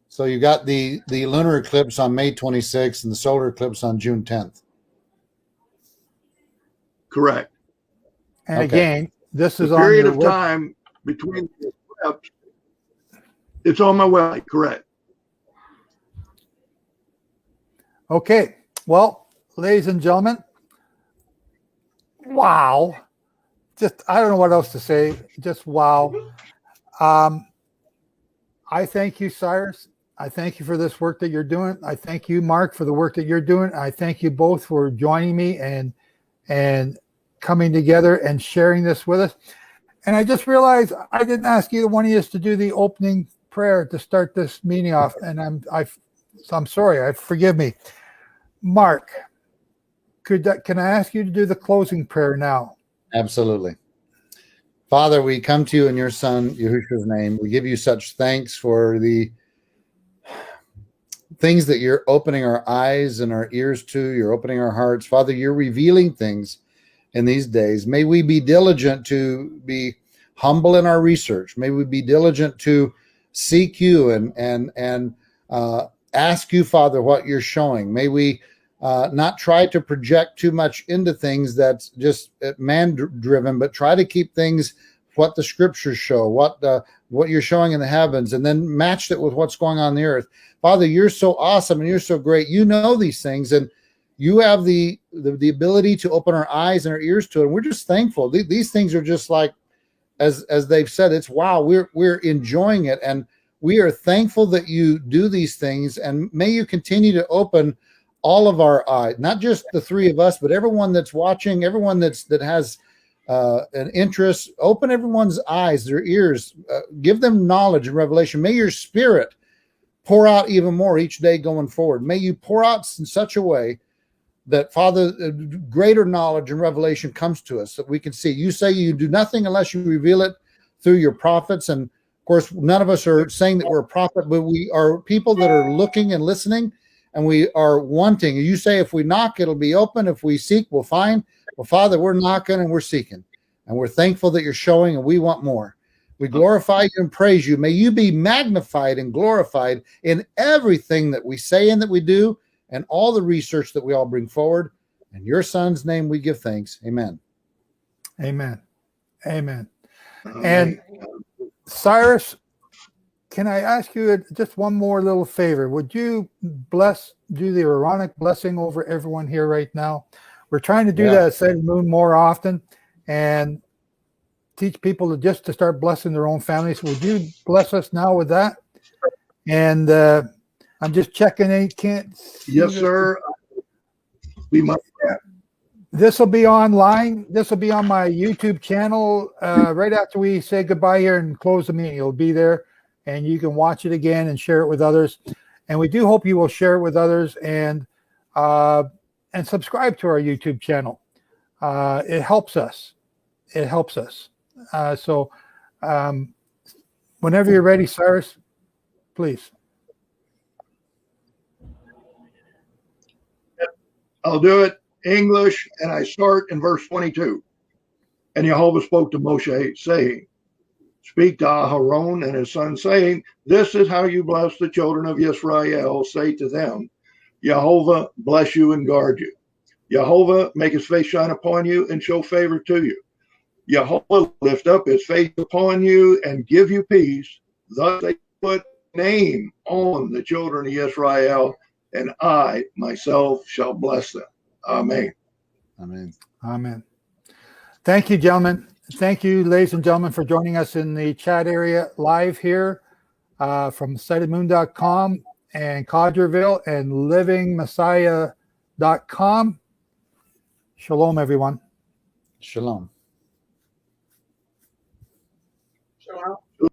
Speaker 3: So you got the lunar eclipse on May 26th and the solar eclipse on June 10th.
Speaker 2: Correct.
Speaker 1: And again, this is
Speaker 2: the
Speaker 1: on
Speaker 2: period
Speaker 1: your
Speaker 2: of time between the eclipse. It's on my website. Correct.
Speaker 1: Okay. Well, ladies and gentlemen, wow. Just, I don't know what else to say. Just wow. I thank you, Cyrus. I thank you for this work that you're doing. I thank you, Mark, for the work that you're doing. I thank you both for joining me and coming together and sharing this with us. And I just realized I didn't ask either one of you to do the opening prayer to start this meeting off. And I'm sorry. Forgive me. Mark, can I ask you to do the closing prayer now?
Speaker 3: Absolutely. Father, we come to you in your son, Yahushua's name. We give you such thanks for the things that you're opening our eyes and our ears to. You're opening our hearts. Father, you're revealing things in these days. May we be diligent to be humble in our research. May we be diligent to seek you and ask you, Father, what you're showing. May we not try to project too much into things that's just man-driven, but try to keep things what the scriptures show, what you're showing in the heavens, and then match it with what's going on the earth. Father, you're so awesome and you're so great. You know these things, and you have the ability to open our eyes and our ears to it. And we're just thankful. These things are just like, as they've said, it's wow. We're enjoying it, and we are thankful that you do these things. And may you continue to open all of our eyes, not just the three of us, but everyone that's watching, everyone that has an interest. Open everyone's eyes, their ears, give them knowledge and revelation. May your spirit pour out even more each day going forward. May you pour out in such a way that, Father, greater knowledge and revelation comes to us that we can see. You say you do nothing unless you reveal it through your prophets. And of course, none of us are saying that we're a prophet, but we are people that are looking and listening, and we are wanting. You say if we knock, it'll be open. If we seek, we'll find. Well, Father, we're knocking and we're seeking, and we're thankful that you're showing, and we want more. We glorify you and praise you. May you be magnified and glorified in everything that we say and that we do, and all the research that we all bring forward. In your son's name we give thanks. Amen.
Speaker 1: Amen. Amen. And Cyrus, can I ask you just one more little favor? Would you do the Aaronic blessing over everyone here right now? We're trying to do that at Sightedmoon more often and teach people to start blessing their own families. Would you bless us now with that? And I'm just checking. Yes,
Speaker 2: sir. We might.
Speaker 1: This will be online. This will be on my YouTube channel right after we say goodbye here and close the meeting. It'll be there, and you can watch it again and share it with others. And we do hope you will share it with others and subscribe to our YouTube channel. It helps us. It helps us. So whenever you're ready, Cyrus, please.
Speaker 2: I'll do it English, and I start in verse 22. And Jehovah spoke to Moshe, saying, speak to Aharon and his son, saying, this is how you bless the children of Israel. Say to them, Jehovah bless you and guard you. Jehovah make his face shine upon you and show favor to you. Jehovah lift up his face upon you and give you peace. Thus they put name on the children of Israel, and I myself shall bless them. Amen.
Speaker 3: Amen.
Speaker 1: Amen. Thank you, gentlemen. Thank you, ladies and gentlemen, for joining us in the chat area live here from Sightedmoon.com and Codgerville and livingmessiah.com. Shalom, everyone.
Speaker 3: Shalom.
Speaker 4: Shalom.